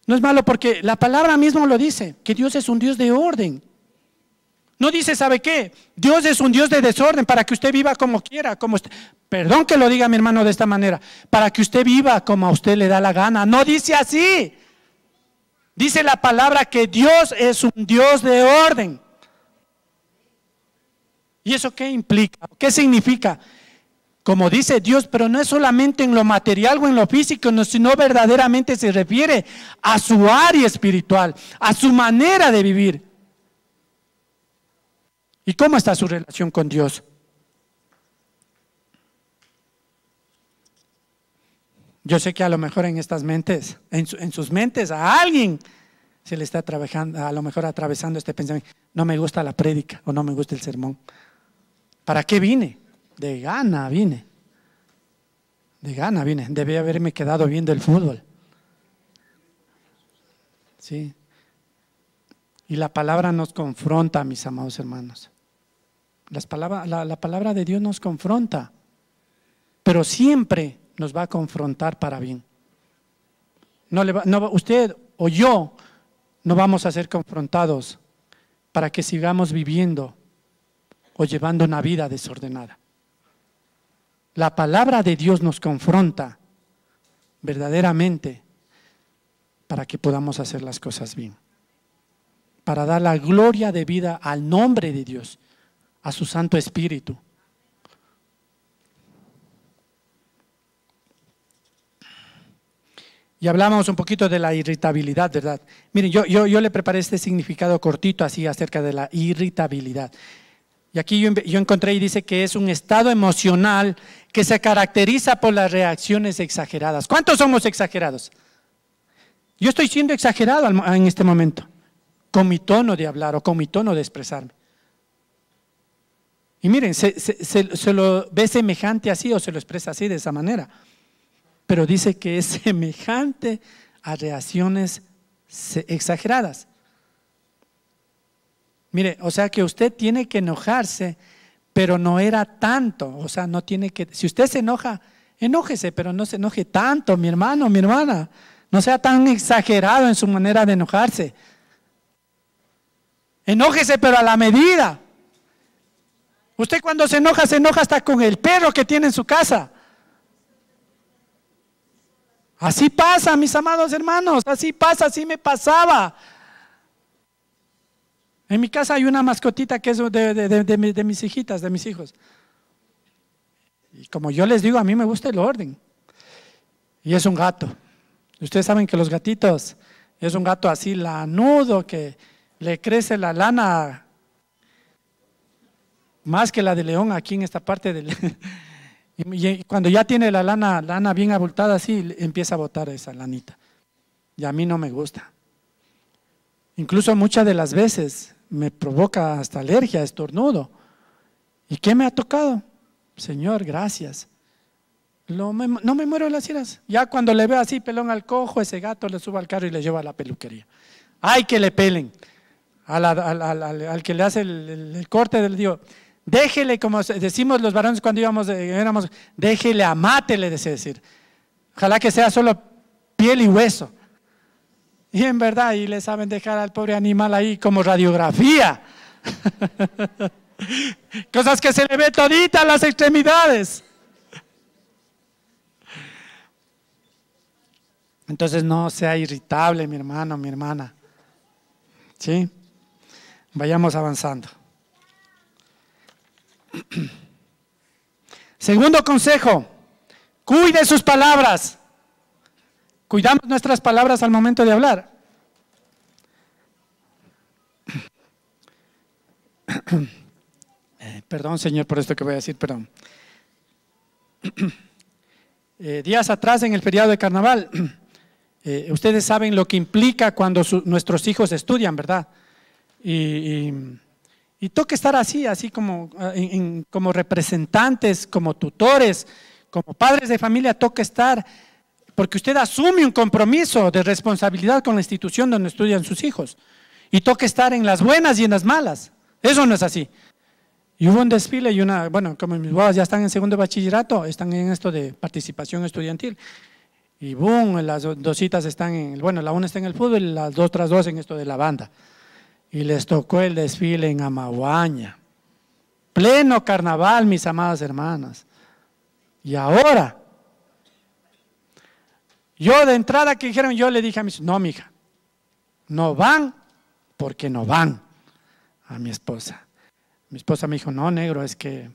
Speaker 2: No es malo porque la palabra mismo lo dice, que Dios es un Dios de orden. No dice, ¿sabe qué? Dios es un Dios de desorden para que usted viva como quiera, perdón que lo diga mi hermano de esta manera, para que usted viva como a usted le da la gana. No dice así. Dice la palabra que Dios es un Dios de orden. ¿Y eso qué implica? ¿Qué significa? Como dice Dios, pero no es solamente en lo material o en lo físico, sino verdaderamente se refiere a su área espiritual, a su manera de vivir. ¿Y cómo está su relación con Dios? Yo sé que a lo mejor en estas mentes, en sus mentes, a alguien se le está trabajando, a lo mejor atravesando este pensamiento. No me gusta la prédica o no me gusta el sermón. ¿Para qué vine? De gana vine. De gana vine. Debí haberme quedado viendo el fútbol. Sí. Y la palabra nos confronta, mis amados hermanos. La palabra de Dios nos confronta, pero siempre nos va a confrontar para bien. Usted o yo no vamos a ser confrontados para que sigamos viviendo o llevando una vida desordenada. La palabra de Dios nos confronta verdaderamente para que podamos hacer las cosas bien, para dar la gloria de vida al nombre de Dios, a su Santo Espíritu. Y hablamos un poquito de la irritabilidad, ¿verdad? Miren, yo le preparé este significado cortito así acerca de la irritabilidad. Y aquí yo encontré y dice que es un estado emocional que se caracteriza por las reacciones exageradas. ¿Cuántos somos exagerados? Yo estoy siendo exagerado en este momento, con mi tono de hablar o con mi tono de expresarme. Y miren, se lo ve semejante así o se lo expresa así de esa manera. Pero dice que es semejante a reacciones exageradas. Mire, o sea que usted tiene que enojarse, pero no era tanto. O sea, no tiene que, si usted se enoja, enójese, pero no se enoje tanto, mi hermano, mi hermana. No sea tan exagerado en su manera de enojarse. Enójese, pero a la medida. Usted cuando se enoja hasta con el perro que tiene en su casa. Así pasa, mis amados hermanos, así pasa, así me pasaba. En mi casa hay una mascotita que es de mis hijitas, de mis hijos. Y como yo les digo, a mí me gusta el orden. Y es un gato. Ustedes saben que los gatitos, es un gato así lanudo, que le crece la lana más que la de león aquí en esta parte del... Y cuando ya tiene la lana bien abultada así, empieza a botar esa lanita. Y a mí no me gusta. Incluso muchas de las veces me provoca hasta alergia, estornudo. ¿Y qué me ha tocado? Señor, gracias. No me muero de las iras. Ya cuando le veo así pelón al cojo, ese gato le subo al carro y le llevo a la peluquería. ¡Ay, que le pelen! Al que le hace el corte del digo, déjele, como decimos los varones cuando éramos, déjele, amátele, desea decir. Ojalá que sea solo piel y hueso. Y en verdad, y le saben dejar al pobre animal ahí como radiografía. Cosas que se le ve todita a las extremidades. Entonces no sea irritable, mi hermano, mi hermana. ¿Sí? Vayamos avanzando. Segundo consejo, cuide sus palabras. Cuidamos nuestras palabras al momento de hablar. Perdón, Señor, por esto que voy a decir, perdón. Días atrás, en el feriado de carnaval, ustedes saben lo que implica cuando nuestros hijos estudian, ¿verdad? Y toca estar así como, como representantes, como tutores, como padres de familia, toca estar, porque usted asume un compromiso de responsabilidad con la institución donde estudian sus hijos. Y toca estar en las buenas y en las malas. Eso no es así. Y hubo un desfile y bueno, como mis bodas ya están en segundo de bachillerato, están en esto de participación estudiantil. Y boom, las dositas están bueno, la una está en el fútbol y las otras dos en esto de la banda. Y les tocó el desfile en Amaguaña. Pleno carnaval, mis amadas hermanas. Y ahora, yo de entrada que dijeron, yo le dije a mis no, mija, no van porque no van, a mi esposa. Mi esposa me dijo, no, negro, es que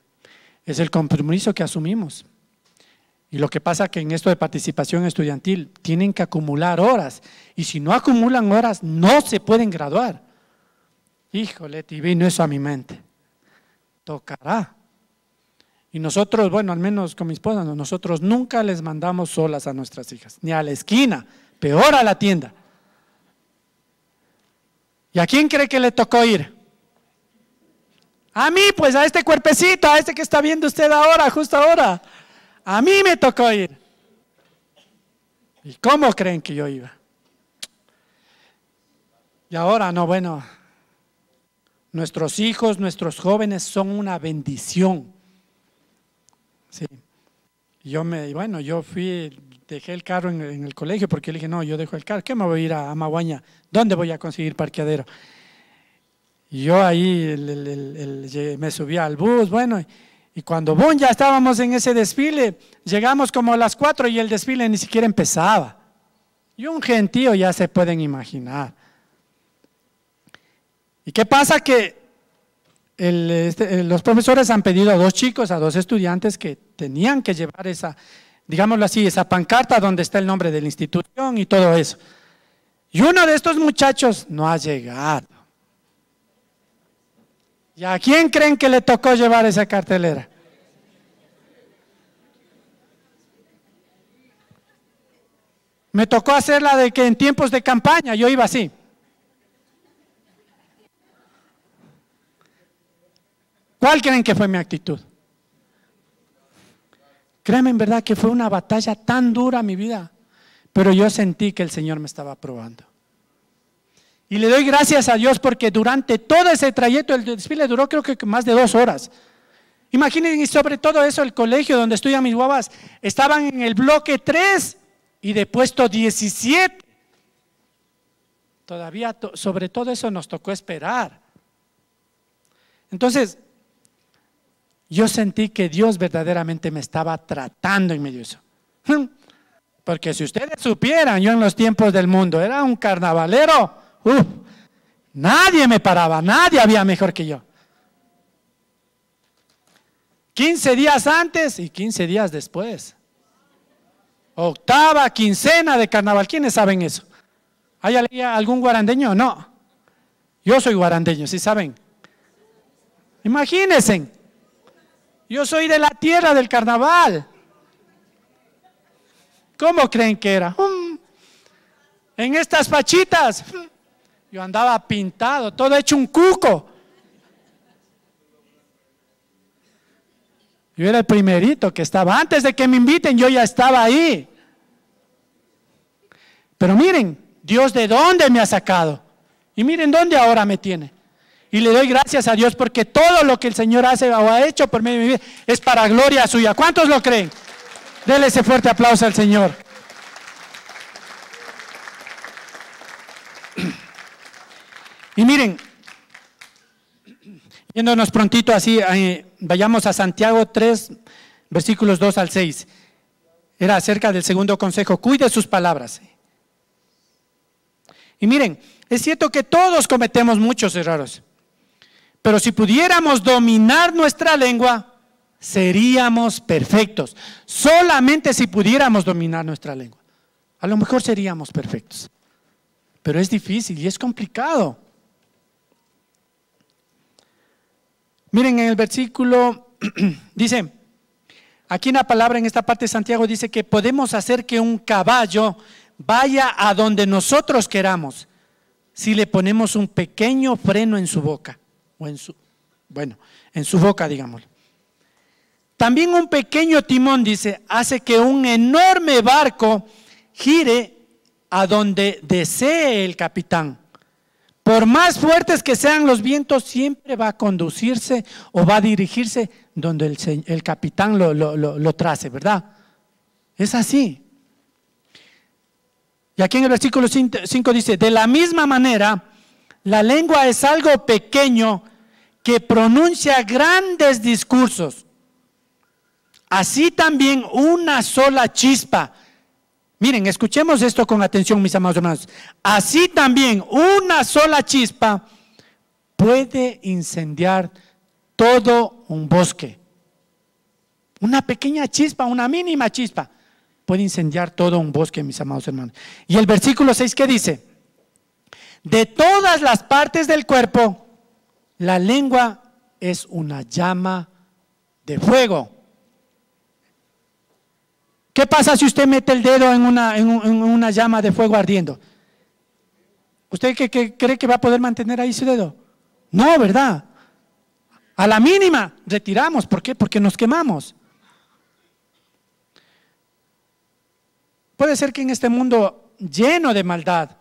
Speaker 2: es el compromiso que asumimos. Y lo que pasa que en esto de participación estudiantil tienen que acumular horas. Y si no acumulan horas, no se pueden graduar. Híjole, y vino eso a mi mente. Tocará. Y nosotros, bueno, al menos con mi esposa, nosotros nunca les mandamos solas a nuestras hijas, ni a la esquina, peor a la tienda. ¿Y a quién cree que le tocó ir? A mí, pues a este cuerpecito, a este que está viendo usted ahora, justo ahora. A mí me tocó ir. ¿Y cómo creen que yo iba? Y ahora, no, bueno, nuestros hijos, nuestros jóvenes son una bendición. Sí. Yo fui, dejé el carro en el colegio porque le dije, no, yo dejo el carro, ¿qué me voy a ir a Amaguaña? ¿Dónde voy a conseguir parqueadero? Y yo ahí me subí al bus, bueno, y cuando ya estábamos en ese desfile, llegamos como a las 4 y el desfile ni siquiera empezaba. Y un gentío ya se pueden imaginar. ¿Y qué pasa? Que los profesores han pedido a 2 chicos, a 2 estudiantes que tenían que llevar esa, digámoslo así, esa pancarta donde está el nombre de la institución y todo eso. Y uno de estos muchachos no ha llegado. ¿Y a quién creen que le tocó llevar esa cartelera? Me tocó hacerla de que en tiempos de campaña yo iba así. ¿Cuál creen que fue mi actitud? Créanme en verdad que fue una batalla tan dura mi vida, pero yo sentí que el Señor me estaba probando. Y le doy gracias a Dios porque durante todo ese trayecto, el desfile duró creo que más de 2 horas. Imaginen, y sobre todo eso, el colegio donde estudian mis guaguas, estaban en el bloque 3 y de puesto 17. Todavía sobre todo eso nos tocó esperar. Entonces, yo sentí que Dios verdaderamente me estaba tratando en medio de eso. Porque si ustedes supieran, yo en los tiempos del mundo era un carnavalero, nadie me paraba, nadie había mejor que yo. 15 días antes y 15 días después. Octava quincena de carnaval, ¿quiénes saben eso? ¿Hay algún guarandeño? No. Yo soy guarandeño, ¿sí saben? Imagínense, yo soy de la tierra del carnaval. ¿Cómo creen que era? En estas fachitas, yo andaba pintado, todo hecho un cuco. Yo era el primerito que estaba, antes de que me inviten yo ya estaba ahí. Pero miren, Dios de dónde me ha sacado. Y miren dónde ahora me tiene. Y le doy gracias a Dios porque todo lo que el Señor hace o ha hecho por medio de mi vida es para gloria suya. ¿Cuántos lo creen? Dele ese fuerte aplauso al Señor. Y miren, yéndonos prontito así, vayamos a Santiago 3, versículos 2 al 6. Era acerca del segundo consejo, cuide sus palabras. Y miren, es cierto que todos cometemos muchos errores, pero si pudiéramos dominar nuestra lengua, seríamos perfectos. Solamente si pudiéramos dominar nuestra lengua, a lo mejor seríamos perfectos. Pero es difícil y es complicado. Miren en el versículo, dice, aquí en la palabra, en esta parte de Santiago, dice que podemos hacer que un caballo vaya a donde nosotros queramos, si le ponemos un pequeño freno en su boca, o en su boca, digamos. También un pequeño timón, dice, hace que un enorme barco gire a donde desee el capitán. Por más fuertes que sean los vientos, siempre va a conducirse o va a dirigirse donde el capitán lo trace, ¿verdad? Es así. Y aquí en el versículo 5 dice, de la misma manera, la lengua es algo pequeño que pronuncia grandes discursos. Así también una sola chispa. Miren, escuchemos esto con atención, mis amados hermanos. Así también una sola chispa puede incendiar todo un bosque. Una pequeña chispa, una mínima chispa, puede incendiar todo un bosque, mis amados hermanos. Y el versículo 6, ¿qué dice? De todas las partes del cuerpo, la lengua es una llama de fuego. ¿Qué pasa si usted mete el dedo en una llama de fuego ardiendo? ¿Usted cree que va a poder mantener ahí su dedo? No, ¿verdad? A la mínima retiramos. ¿Por qué? Porque nos quemamos. Puede ser que en este mundo lleno de maldad,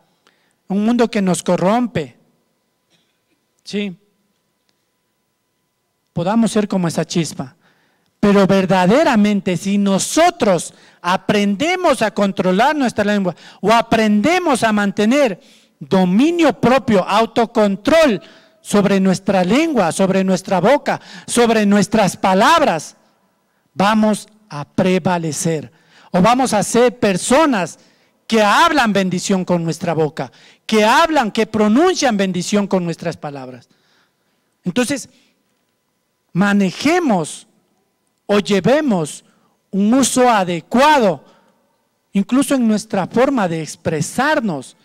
Speaker 2: un mundo que nos corrompe, ¿sí?, podamos ser como esa chispa. Pero verdaderamente si nosotros aprendemos a controlar nuestra lengua o aprendemos a mantener dominio propio, autocontrol sobre nuestra lengua, sobre nuestra boca, sobre nuestras palabras, vamos a prevalecer o vamos a ser personas que hablan bendición con nuestra boca, que hablan, que pronuncian bendición con nuestras palabras. Entonces, manejemos o llevemos un uso adecuado, incluso en nuestra forma de expresarnos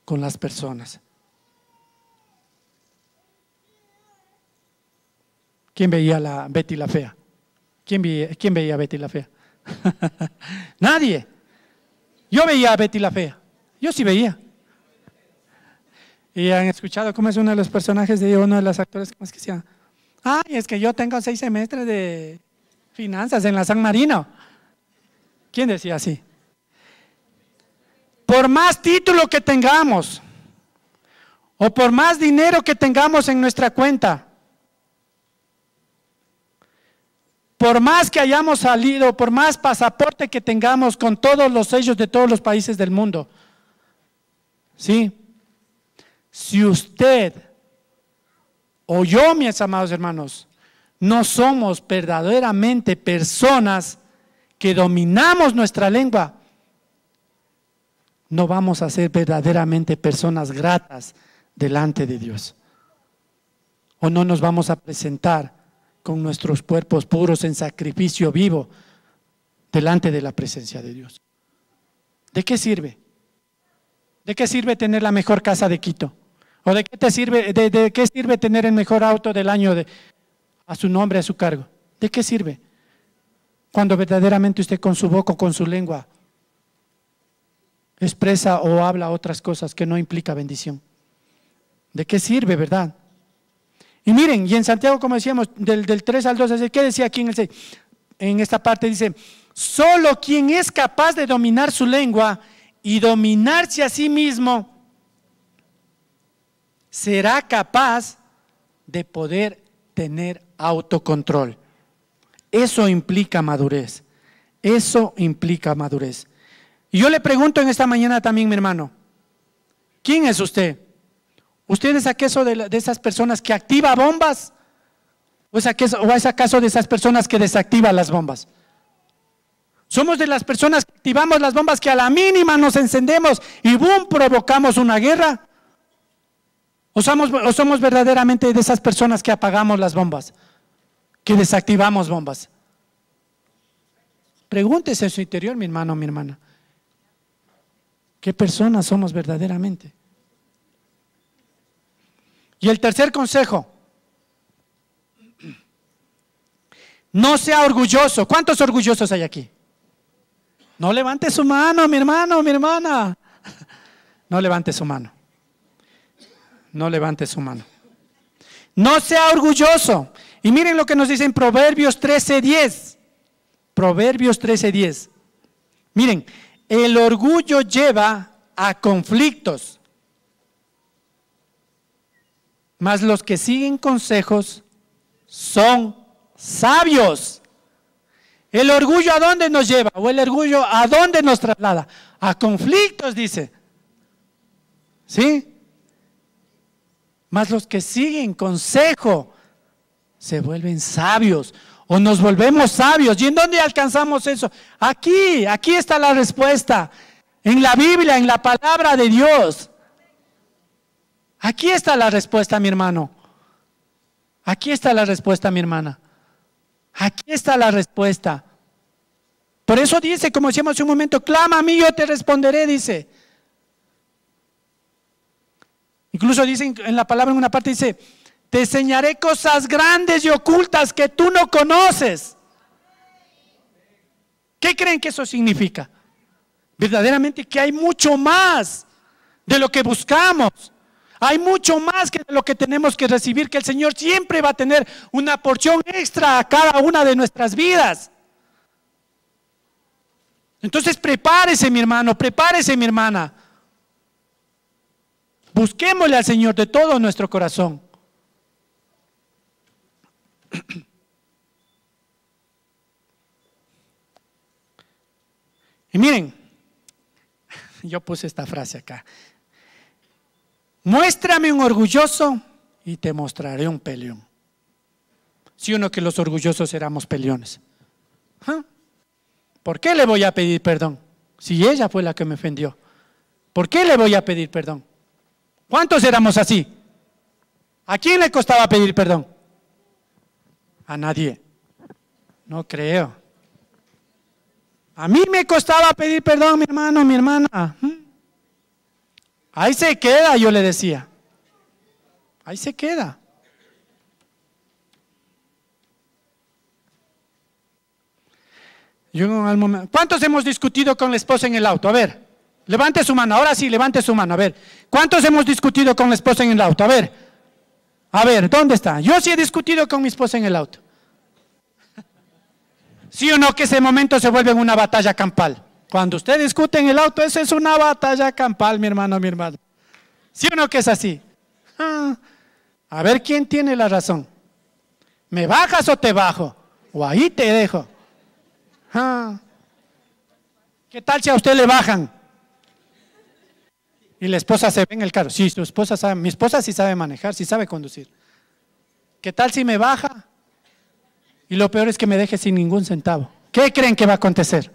Speaker 2: con las personas. ¿Quién veía a Betty la Fea? ¿Quién veía a Betty la Fea? Nadie. Yo veía a Betty la Fea. Yo sí veía. Y han escuchado cómo es uno de los personajes de uno de los actores, ¿cómo es que se llama? Ay, es que yo tengo 6 semestres de finanzas en la San Marino. ¿Quién decía así? Por más título que tengamos o por más dinero que tengamos en nuestra cuenta, por más que hayamos salido, por más pasaporte que tengamos con todos los sellos de todos los países del mundo, ¿sí?, si usted o yo, mis amados hermanos, no somos verdaderamente personas que dominamos nuestra lengua, no vamos a ser verdaderamente personas gratas delante de Dios. O no nos vamos a presentar con nuestros cuerpos puros en sacrificio vivo delante de la presencia de Dios. ¿De qué sirve? ¿De qué sirve tener la mejor casa de Quito? ¿O de qué sirve tener el mejor auto del año a su nombre, a su cargo? ¿De qué sirve? Cuando verdaderamente usted con su boca o con su lengua expresa o habla otras cosas que no implica bendición. ¿De qué sirve, verdad? Y miren, y en Santiago, como decíamos, del 3 al 12, ¿qué decía aquí en el 6? En esta parte dice, solo quien es capaz de dominar su lengua y dominarse a sí mismo, será capaz de poder tener autocontrol. Eso implica madurez. Eso implica madurez. Y yo le pregunto en esta mañana también, mi hermano, ¿quién es usted? ¿Usted es acaso de esas personas que activa bombas? ¿O es acaso de esas personas que desactivan las bombas? ¿Somos de las personas que activamos las bombas que a la mínima nos encendemos y ¡boom! Provocamos una guerra? ¿O somos verdaderamente de esas personas que apagamos las bombas, que desactivamos bombas? Pregúntese en su interior, mi hermano, mi hermana. ¿Qué personas somos verdaderamente? Y el tercer consejo, no sea orgulloso. ¿Cuántos orgullosos hay aquí? No levante su mano, mi hermano, mi hermana. No levante su mano. No levante su mano. No sea orgulloso. Y miren lo que nos dice en Proverbios 13:10. Proverbios 13:10. Miren, el orgullo lleva a conflictos, mas los que siguen consejos son sabios. ¿El orgullo a dónde nos lleva? ¿O el orgullo a dónde nos traslada? A conflictos, dice. ¿Sí? Mas los que siguen consejo se vuelven sabios, o nos volvemos sabios. ¿Y en dónde alcanzamos eso? Aquí está la respuesta. En la Biblia, en la palabra de Dios. Aquí está la respuesta, mi hermano. Aquí está la respuesta, mi hermana. Aquí está la respuesta. Por eso dice, como decíamos hace un momento, clama a mí, yo te responderé, dice. Incluso dice en la palabra, en una parte dice, te enseñaré cosas grandes y ocultas que tú no conoces. ¿Qué creen que eso significa? Verdaderamente que hay mucho más de lo que buscamos. Hay mucho más que de lo que tenemos que recibir, que el Señor siempre va a tener una porción extra a cada una de nuestras vidas. Entonces prepárese, mi hermano, prepárese, mi hermana. Busquémosle al Señor de todo nuestro corazón. Y miren, yo puse esta frase acá. Muéstrame un orgulloso y te mostraré un peleón. ¿Sí o no que los orgullosos éramos peleones? ¿Ah? ¿Por qué le voy a pedir perdón? Si ella fue la que me ofendió. ¿Por qué le voy a pedir perdón? ¿Cuántos éramos así? ¿A quién le costaba pedir perdón? A nadie. No creo. A mí me costaba pedir perdón, mi hermano, mi hermana. Ahí se queda, yo le decía. Ahí se queda. ¿Cuántos hemos discutido con la esposa en el auto? A ver, levante su mano. Ahora sí, levante su mano. A ver, ¿cuántos hemos discutido con la esposa en el auto? A ver, ¿dónde está? Yo sí he discutido con mi esposa en el auto. ¿Sí o no que ese momento se vuelve una batalla campal? Cuando usted discute en el auto, eso es una batalla campal, mi hermano, mi hermana. ¿Sí o no que es así? A ver quién tiene la razón. ¿Me bajas o te bajo? O ahí te dejo. ¿Qué tal si a usted le bajan? Y la esposa se ve en el carro. Sí, su esposa sabe, mi esposa sí sabe manejar, sí sabe conducir. ¿Qué tal si me baja? Y lo peor es que me deje sin ningún centavo. ¿Qué creen que va a acontecer?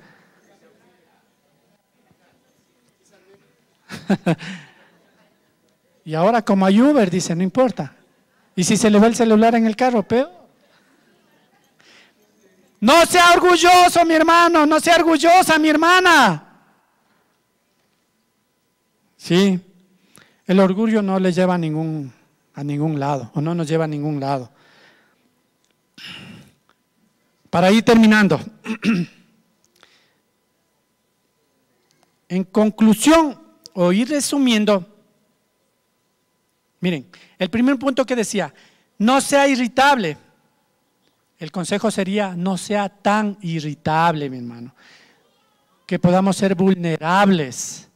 Speaker 2: Y ahora como hay Uber, dice, no importa. Y si se le va el celular en el carro, peor. No sea orgulloso, mi hermano, no sea orgullosa, mi hermana. Sí, el orgullo no le lleva a ningún lado, o no nos lleva a ningún lado. Para ir terminando, en conclusión, o ir resumiendo, miren, el primer punto que decía, no sea irritable. El consejo sería, no sea tan irritable, mi hermano. Que podamos ser vulnerables,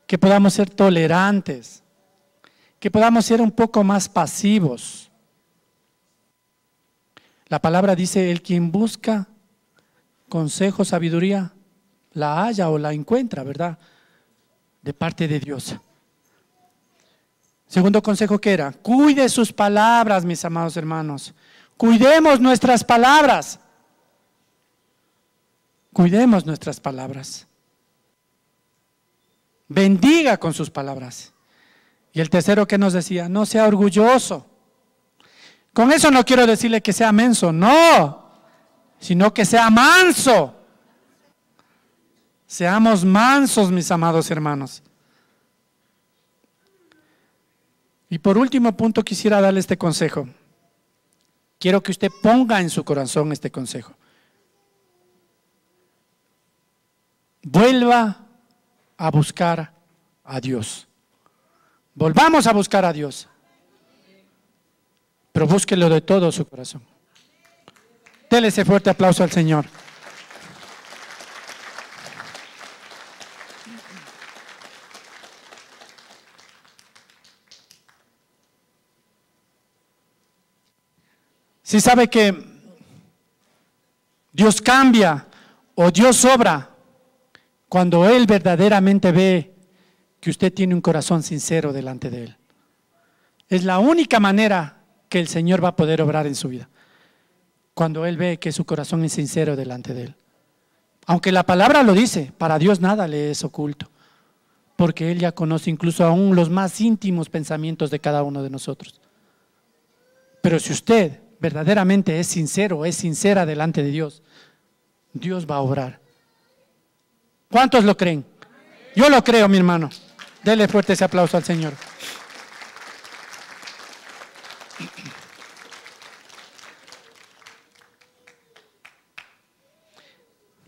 Speaker 2: que podamos ser tolerantes, que podamos ser un poco más pasivos. La palabra dice, el quien busca consejo, sabiduría, la halla o la encuentra, ¿verdad? De parte de Dios. Segundo consejo que era, cuide sus palabras, mis amados hermanos. Cuidemos nuestras palabras. Cuidemos nuestras palabras. Bendiga con sus palabras. Y el tercero que nos decía, no sea orgulloso. Con eso no quiero decirle que sea menso, no, sino que sea manso. Seamos mansos, mis amados hermanos. Y por último punto quisiera darle este consejo. Quiero que usted ponga en su corazón este consejo. Vuelva a buscar a Dios. Volvamos a buscar a Dios. Pero búsquelo de todo su corazón. Dele ese fuerte aplauso al Señor. Si sabe que Dios cambia o Dios obra cuando Él verdaderamente ve que usted tiene un corazón sincero delante de Él. Es la única manera que el Señor va a poder obrar en su vida. Cuando Él ve que su corazón es sincero delante de Él. Aunque la palabra lo dice, para Dios nada le es oculto. Porque Él ya conoce incluso aún los más íntimos pensamientos de cada uno de nosotros. Pero si usted verdaderamente es sincero, es sincera delante de Dios, Dios va a obrar. ¿Cuántos lo creen? Yo lo creo, mi hermano. Dele fuerte ese aplauso al Señor.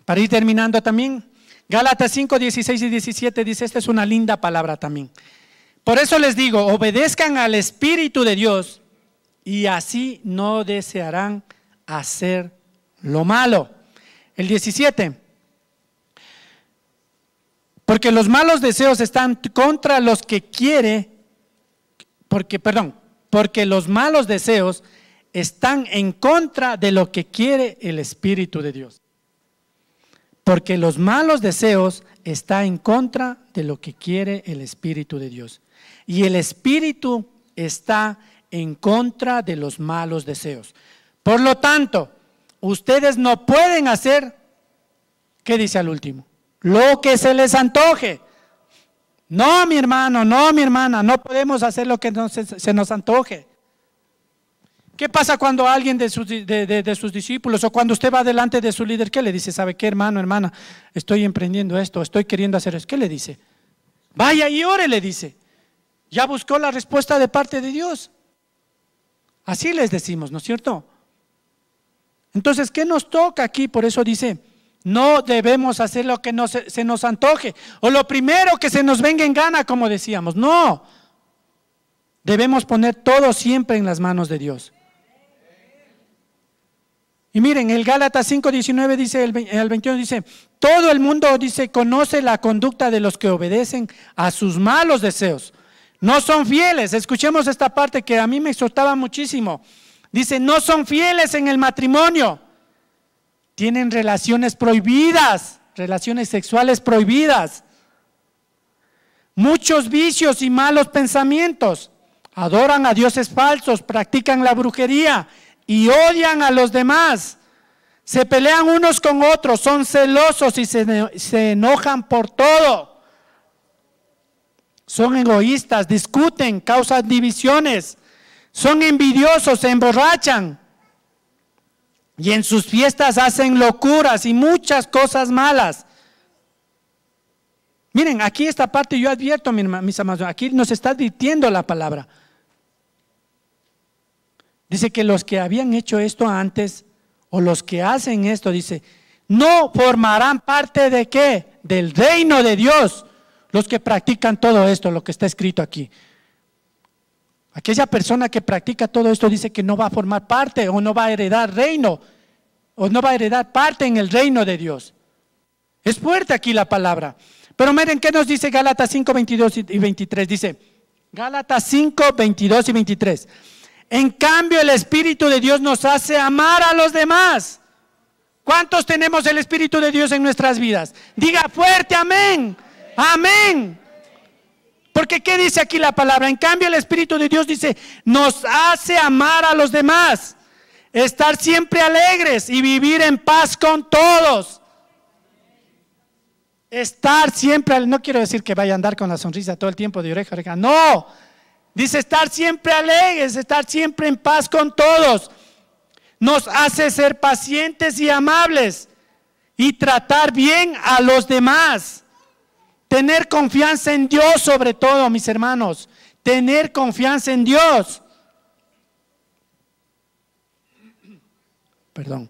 Speaker 2: Para ir terminando también, Gálatas 5, 16 y 17 dice, esta es una linda palabra también. Por eso les digo, obedezcan al Espíritu de Dios y así no desearán hacer lo malo. El 17, porque los malos deseos están contra los que quiere, porque los malos deseos están en contra de lo que quiere el Espíritu de Dios. Porque los malos deseos están en contra de lo que quiere el Espíritu de Dios. Y el Espíritu está en contra de los malos deseos. Por lo tanto, ustedes no pueden hacer, ¿qué dice al último? Lo que se les antoje. No, mi hermano, no, mi hermana, no podemos hacer lo que se nos antoje. ¿Qué pasa cuando alguien de sus discípulos o cuando usted va delante de su líder? ¿Qué le dice? ¿Sabe qué, hermano, hermana? Estoy emprendiendo esto, estoy queriendo hacer esto. ¿Qué le dice? Vaya y ore, le dice. Ya buscó la respuesta de parte de Dios. Así les decimos, ¿no es cierto? Entonces, ¿qué nos toca aquí? Por eso dice, no debemos hacer lo que se nos antoje o lo primero que se nos venga en gana, como decíamos. No, debemos poner todo siempre en las manos de Dios. Y miren, el Gálatas 5:19 dice, el 21 dice, todo el mundo dice, conoce la conducta de los que obedecen a sus malos deseos. No son fieles. Escuchemos esta parte que a mí me exhortaba muchísimo. Dice, no son fieles en el matrimonio. Tienen relaciones prohibidas, relaciones sexuales prohibidas. Muchos vicios y malos pensamientos. Adoran a dioses falsos, practican la brujería y odian a los demás. Se pelean unos con otros, son celosos y se enojan por todo. Son egoístas, discuten, causan divisiones. Son envidiosos, se emborrachan. Y en sus fiestas hacen locuras y muchas cosas malas. Miren, aquí esta parte yo advierto, mis amados, aquí nos está advirtiendo la palabra. Dice que los que habían hecho esto antes, o los que hacen esto, dice, no formarán parte de ¿qué? Del reino de Dios. Los que practican todo esto, lo que está escrito aquí. Aquella persona que practica todo esto dice que no va a formar parte o no va a heredar reino o no va a heredar parte en el reino de Dios. Es fuerte aquí la palabra. Pero miren qué nos dice Gálatas 5, 22 y 23. Dice Gálatas 5, 22 y 23. En cambio el Espíritu de Dios nos hace amar a los demás. ¿Cuántos tenemos el Espíritu de Dios en nuestras vidas? Diga fuerte amén. Amén. Porque ¿qué dice aquí la palabra? En cambio el Espíritu de Dios dice, nos hace amar a los demás, estar siempre alegres y vivir en paz con todos. Estar siempre, no quiero decir que vaya a andar con la sonrisa todo el tiempo de oreja a oreja, no. Dice estar siempre alegres, estar siempre en paz con todos. Nos hace ser pacientes y amables y tratar bien a los demás. Tener confianza en Dios sobre todo, mis hermanos. Tener confianza en Dios. Perdón.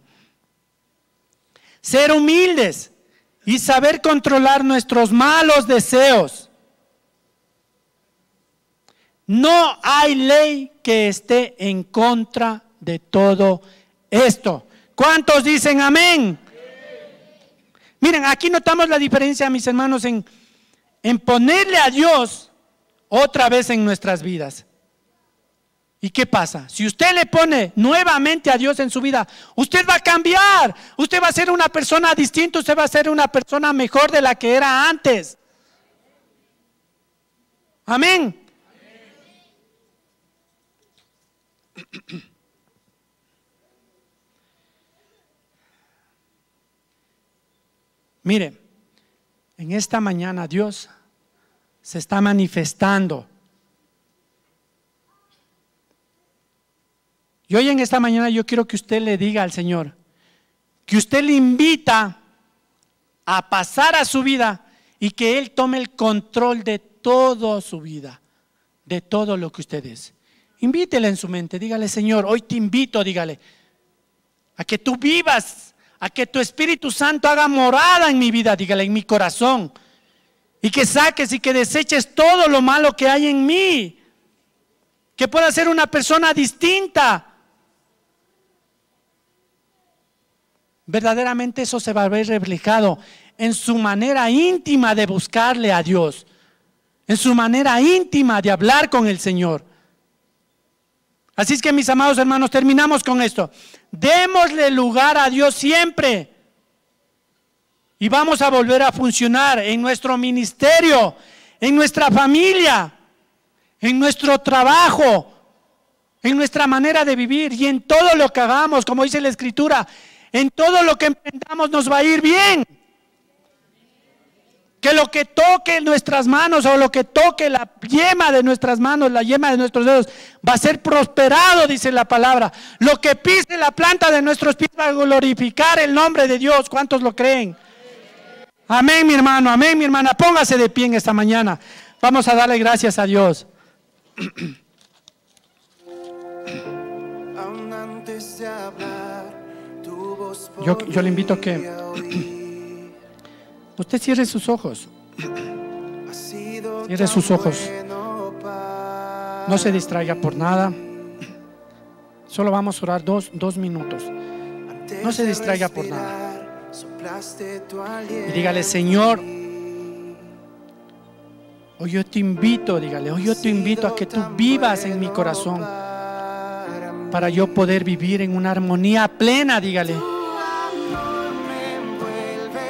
Speaker 2: Ser humildes y saber controlar nuestros malos deseos. No hay ley que esté en contra de todo esto. ¿Cuántos dicen amén? Miren, aquí notamos la diferencia, mis hermanos, en ponerle a Dios otra vez en nuestras vidas. ¿Y qué pasa? Si usted le pone nuevamente a Dios en su vida, usted va a cambiar, usted va a ser una persona distinta, usted va a ser una persona mejor de la que era antes. Amén. Mire, en esta mañana Dios se está manifestando. Y hoy en esta mañana yo quiero que usted le diga al Señor, que usted le invita a pasar a su vida y que Él tome el control de toda su vida, de todo lo que usted es. Invítele en su mente, dígale, Señor, hoy te invito, dígale, a que tú vivas, a que tu Espíritu Santo haga morada en mi vida, dígale, en mi corazón, y que saques y que deseches todo lo malo que hay en mí, que pueda ser una persona distinta. Verdaderamente eso se va a ver reflejado en su manera íntima de buscarle a Dios, en su manera íntima de hablar con el Señor. Así es que, mis amados hermanos, terminamos con esto. Démosle lugar a Dios siempre y vamos a volver a funcionar en nuestro ministerio, en nuestra familia, en nuestro trabajo, en nuestra manera de vivir y en todo lo que hagamos, como dice la Escritura. En todo lo que emprendamos nos va a ir bien. Que lo que toque nuestras manos o lo que toque la yema de nuestras manos, la yema de nuestros dedos, va a ser prosperado, dice la palabra. Lo que pise la planta de nuestros pies va a glorificar el nombre de Dios. ¿Cuántos lo creen? Amén, mi hermano, amén, mi hermana. Póngase de pie en esta mañana. Vamos a darle gracias a Dios. Yo le invito a que usted cierre sus ojos. Cierre sus ojos. No se distraiga por nada. Solo vamos a orar dos minutos. No se distraiga por nada. Y dígale, Señor, hoy yo te invito, dígale, hoy yo te invito a que tú vivas en mi corazón para yo poder vivir en una armonía plena, dígale.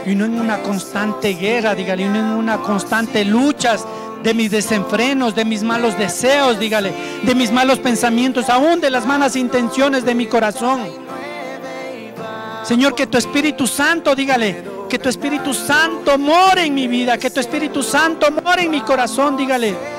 Speaker 2: Y no en una constante guerra, dígale, y no en una constante lucha de mis desenfrenos, de mis malos deseos, dígale, de mis malos pensamientos, aún de las malas intenciones de mi corazón. Señor, que tu Espíritu Santo, dígale, que tu Espíritu Santo more en mi vida, que tu Espíritu Santo more en mi corazón, dígale.